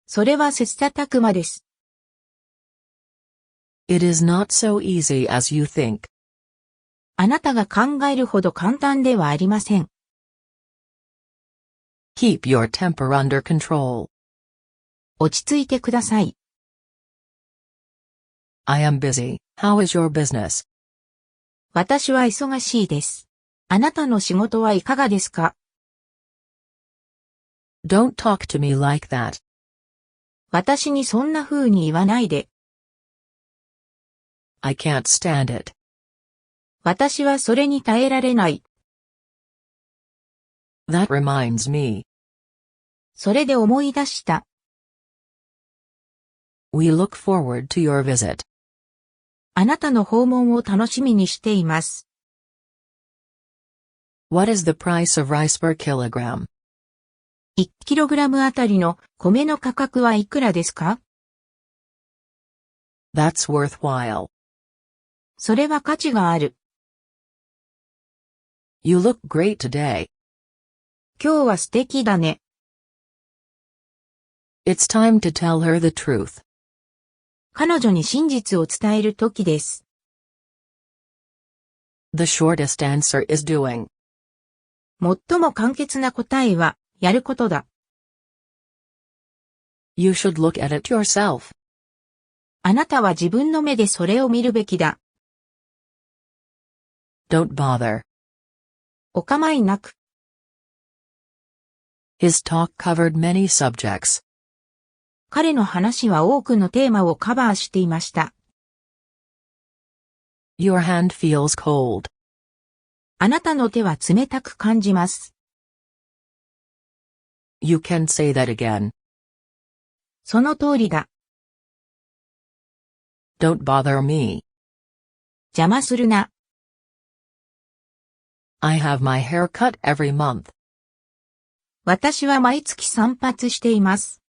それは切磋琢磨です。It is not so easy as you think. あなたが考えるほど簡単ではありません。Keep your temper under control. 落ち着いてください。I am busy. How is your business? 私は忙しいです。あなたの仕事はいかがですか？ Don't talk to me like that. 私にそんな風に言わないで。I can't stand it. 私はそれに耐えられない。That reminds me. それで思い出した。We look forward to your visit. あなたの訪問を楽しみにしています。What is the price of rice per kilogram? 1kg あたりの米の価格はいくらですか？ That's worthwhile. それは価値がある。You look great today. 今日は素敵だね。It's time to tell her the truth. 彼女に真実を伝える時です。The shortest answer is doing. 最も簡潔な答えは、やることだ。You should look at it yourself. あなたは自分の目でそれを見るべきだ。Don't bother. お構いなく。His talk covered many subjects. 彼の話は多くのテーマをカバーしていました。Your hand feels cold. あなたの手は冷たく感じます。You can say that again. その通りだ。Don't bother me. 邪魔するな。I have my hair cut every month. 私は毎月散髪しています。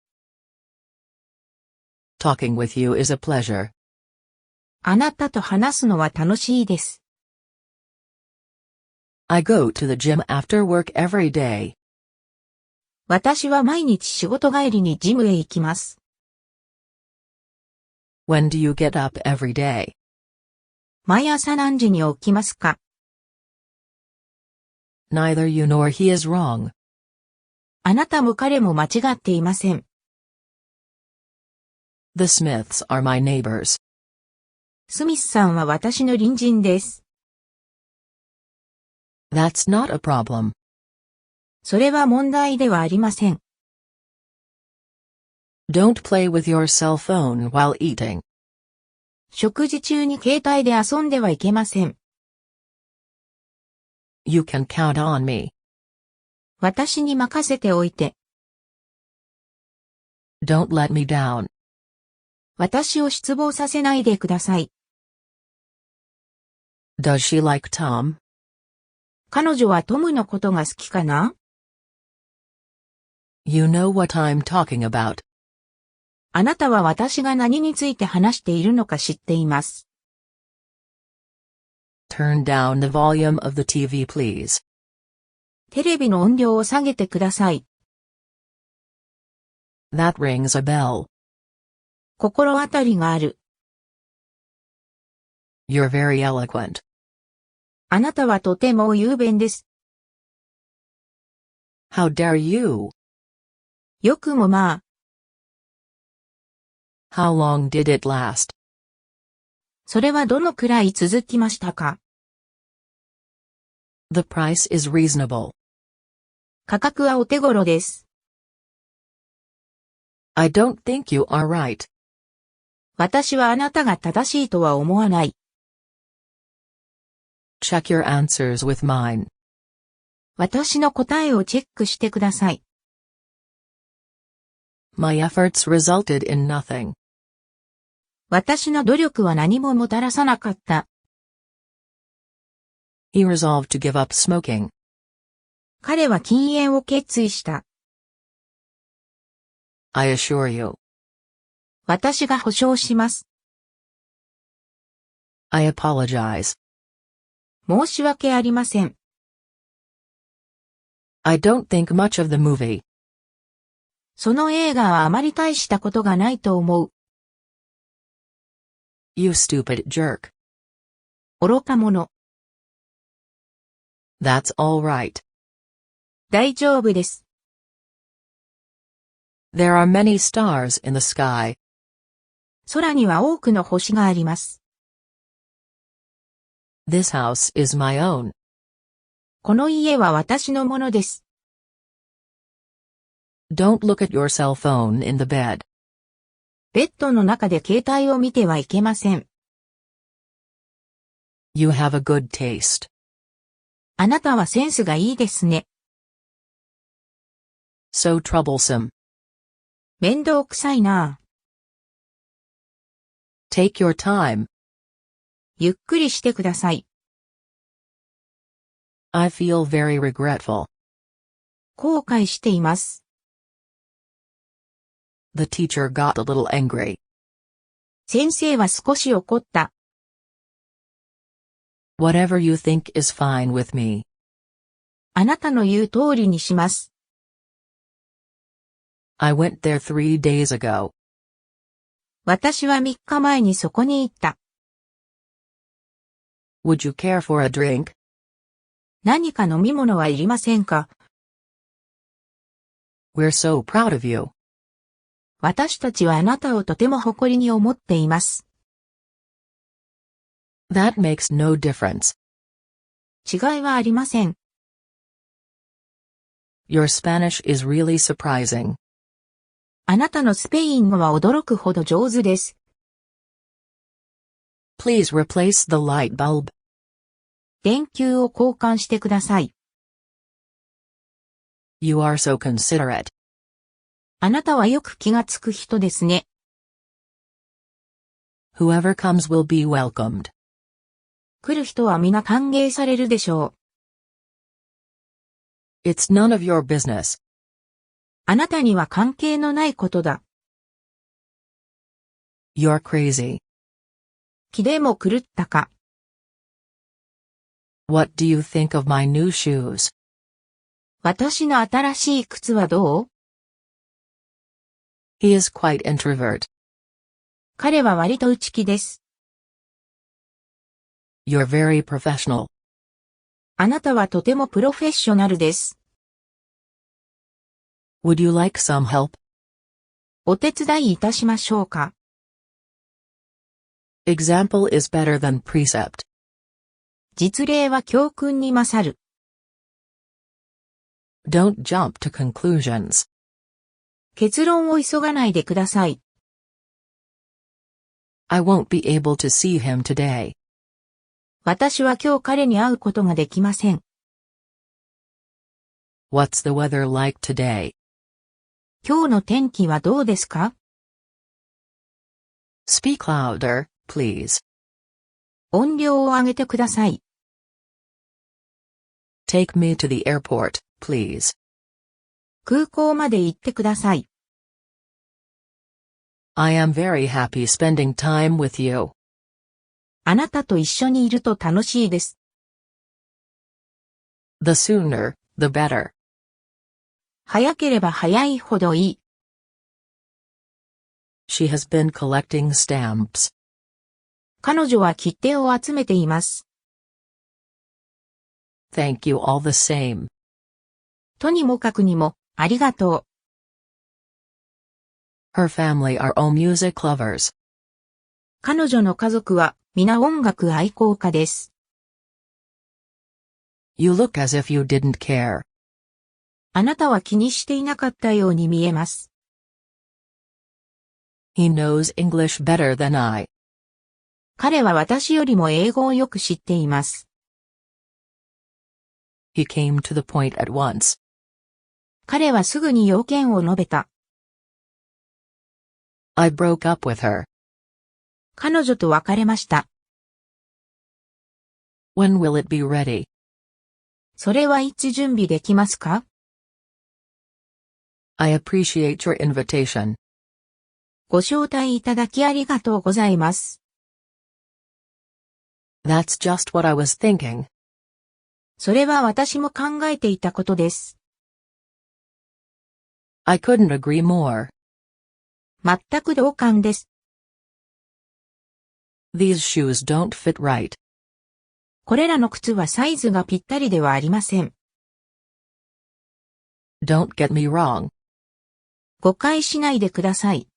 Talking with you is a pleasure. あなたと話すのは楽しいです。I go to the gym after work every day. 私は毎日仕事帰りにジムへ行きます。When do you get up every day? 毎朝何時に起きますか？ Neither you nor he is wrong. あなたも彼も間違っていません。The Smiths are my neighbors. スミスさんは私の隣人です。That's not a problem. それは問題ではありません。Don't play with your cell phone while eating. 食事中に携帯で遊んではいけません。You can count on me. 私に任せておいて。Don't let me down. 私を失望させないでください。Does she like Tom? 彼女はトムのことが好きかな？ You know what I'm talking about. あなたは私が何について話しているのか知っています。Turn down the volume of the TV, please. テレビの音量を下げてください。That rings a bell. 心当たりがある。You're very eloquent. あなたはとても雄弁です。How dare you? よくもまあ。 How long did it last? それはどのくらい続きましたか？ The price is reasonable. 価格はお手頃です。I don't think you are right. 私はあなたが正しいとは思わない。Check your answers with mine. 私の答えをチェックしてください。My efforts resulted in nothing. 私の努力は何ももたらさなかった。He resolved to give up smoking. 彼は禁煙を決意した。I assure you. 私が保証します。I apologize. 申し訳ありません。I don't think much of the movie. その映画はあまり大したことがないと思う。You stupid jerk. 愚か者。That's all right. 大丈夫です。There are many stars in the sky. 空には多くの星があります。This house is my own. この家は私のものです。Don't look at your cell phone in the bed. ベッドの中で携帯を見てはいけません。You have a good taste. あなたはセンスがいいですね。So troublesome. 面倒くさいな。Take your time. ゆっくりしてください。I feel very regretful. 後悔しています。The teacher got a little angry. 先生は少し怒った。Whatever you think is fine with me. あなたの言う通りにします。I went there 3 days ago. 私は3日前にそこに行った。Would you care for a drink? 何か飲み物はいりませんか？ We're so proud of you. 私たちはあなたをとても誇りに思っています。That makes no difference. 違いはありません。Your Spanish is really surprising. あなたのスペイン語は驚くほど上手です。Please replace the light bulb. 電球を交換してください。You are so considerate. あなたはよく気がつく人ですね。Whoever comes will be welcomed. 来る人は皆歓迎されるでしょう。It's none of your business. あなたには関係のないことだ。You're crazy. 気でも狂ったか。What do you think of my new shoes? 私の新しい靴はどう？ He is quite introvert. 彼は割と内気です。You're very professional. あなたはとてもプロフェッショナルです。Would you like some help? お手伝いいたしましょうか。Example is better than precept. 実例は教訓に勝る。Don't jump to conclusions. 結論を急がないでください。I won't be able to see him today. 私は今日彼に会うことができません。What's the weather like today? 今日の天気はどうですか？ Speak louder, please. 音量を上げてください。Take me to the airport, please. 空港まで行ってください。I am very happy spending time with you. あなたと一緒にいると楽しいです。The sooner, the better. 早ければ早いほどいい。She has been collecting stamps. 彼女は切手を集めています。Thank you all the same. とにもかくにも、ありがとう。 Her family are all music lovers. 彼女の家族は皆音楽愛好家です。You look as if you didn't care. あなたは気にしていなかったように見えます。He knows English better than I. 彼は私よりも英語をよく知っています。He came to the point at once. 彼はすぐに要件を述べた。I broke up with her. 彼女と別れました。When will it be ready? それはいつ準備できますか？ I appreciate your invitation. ご招待いただきありがとうございます。That's just what I was thinking. それは私も考えていたことです。I couldn't agree more. 全く同感です。These shoes don't fit right. これらの靴はサイズがぴったりではありません。Don't get me wrong. 誤解しないでください。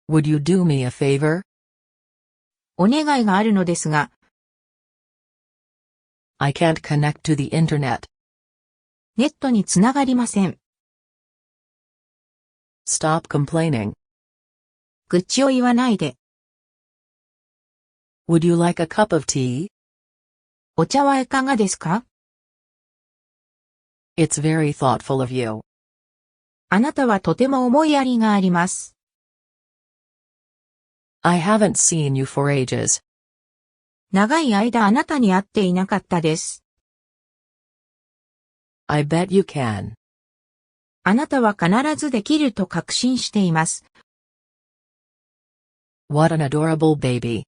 Would you do me a favor? お願いがあるのですが、I can't connect to the internet. ネットにつながりません。Stop complaining. 愚痴を言わないで。Would you like a cup of tea? お茶はいかがですか？ It's very thoughtful of you. あなたはとても思いやりがあります。I haven't seen you for ages. 長い間あなたに会っていなかったです。I bet you can. あなたは必ずできると確信しています。What an adorable baby.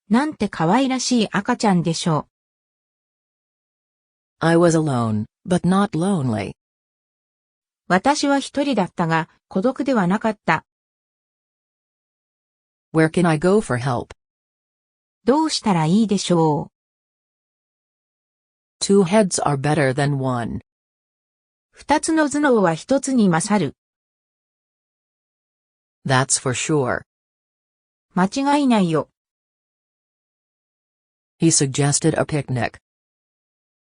なんて可愛らしい赤ちゃんでしょう。I was alone, but not lonely. 私は一人だったが、孤独ではなかった。Where can I go for help? どうしたらいいでしょう。Two heads are better than one. 二つの頭脳は一つに勝る。That's for sure. 間違いないよ。He suggested a picnic.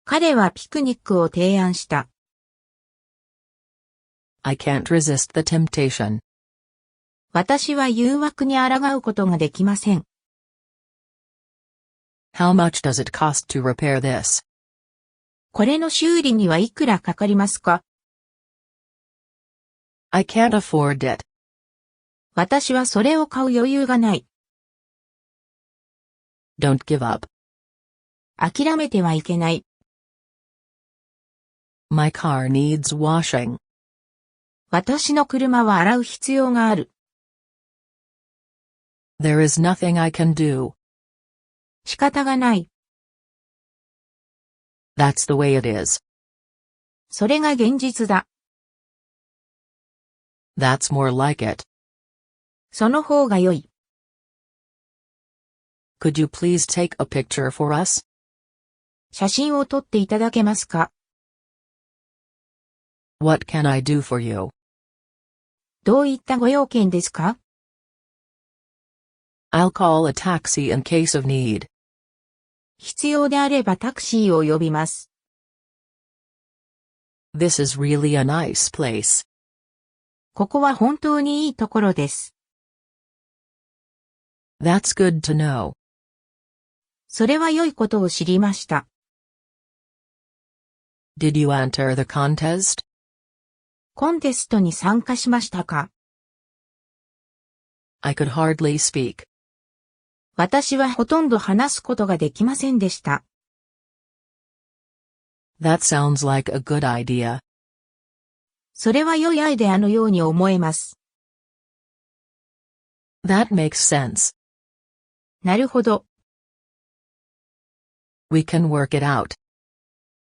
彼はピクニックを提案した。I can't resist the temptation. 私は誘惑に抗うことができません。How much does it cost to repair this? これの修理にはいくらかかりますか？ I can't afford it. 私はそれを買う余裕がない。Don't give up. 諦めてはいけない。My car needs washing. 私の車は洗う必要がある。There is nothing I can do. 仕方がない。That's the way it is. それが現実だ。That's more like it. その方が良い。Could you please take a picture for us? 写真を撮っていただけますか？ What can I do for you? どういったご用件ですか？ I'll call a taxi in case of need. 必要であればタクシーを呼びます。This is really a nice place. ここは本当にいいところです。That's good to know. それは良いことを知りました。Did you enter the contest? コンテストに参加しましたか？ I could hardly speak. 私はほとんど話すことができませんでした。That sounds like a good idea. それは良いアイデアのように思えます。That makes sense. なるほど。We can work it out.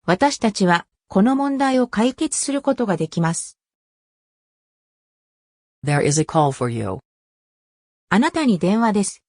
私たちはこの問題を解決することができます。There is a call for you. あなたに電話です。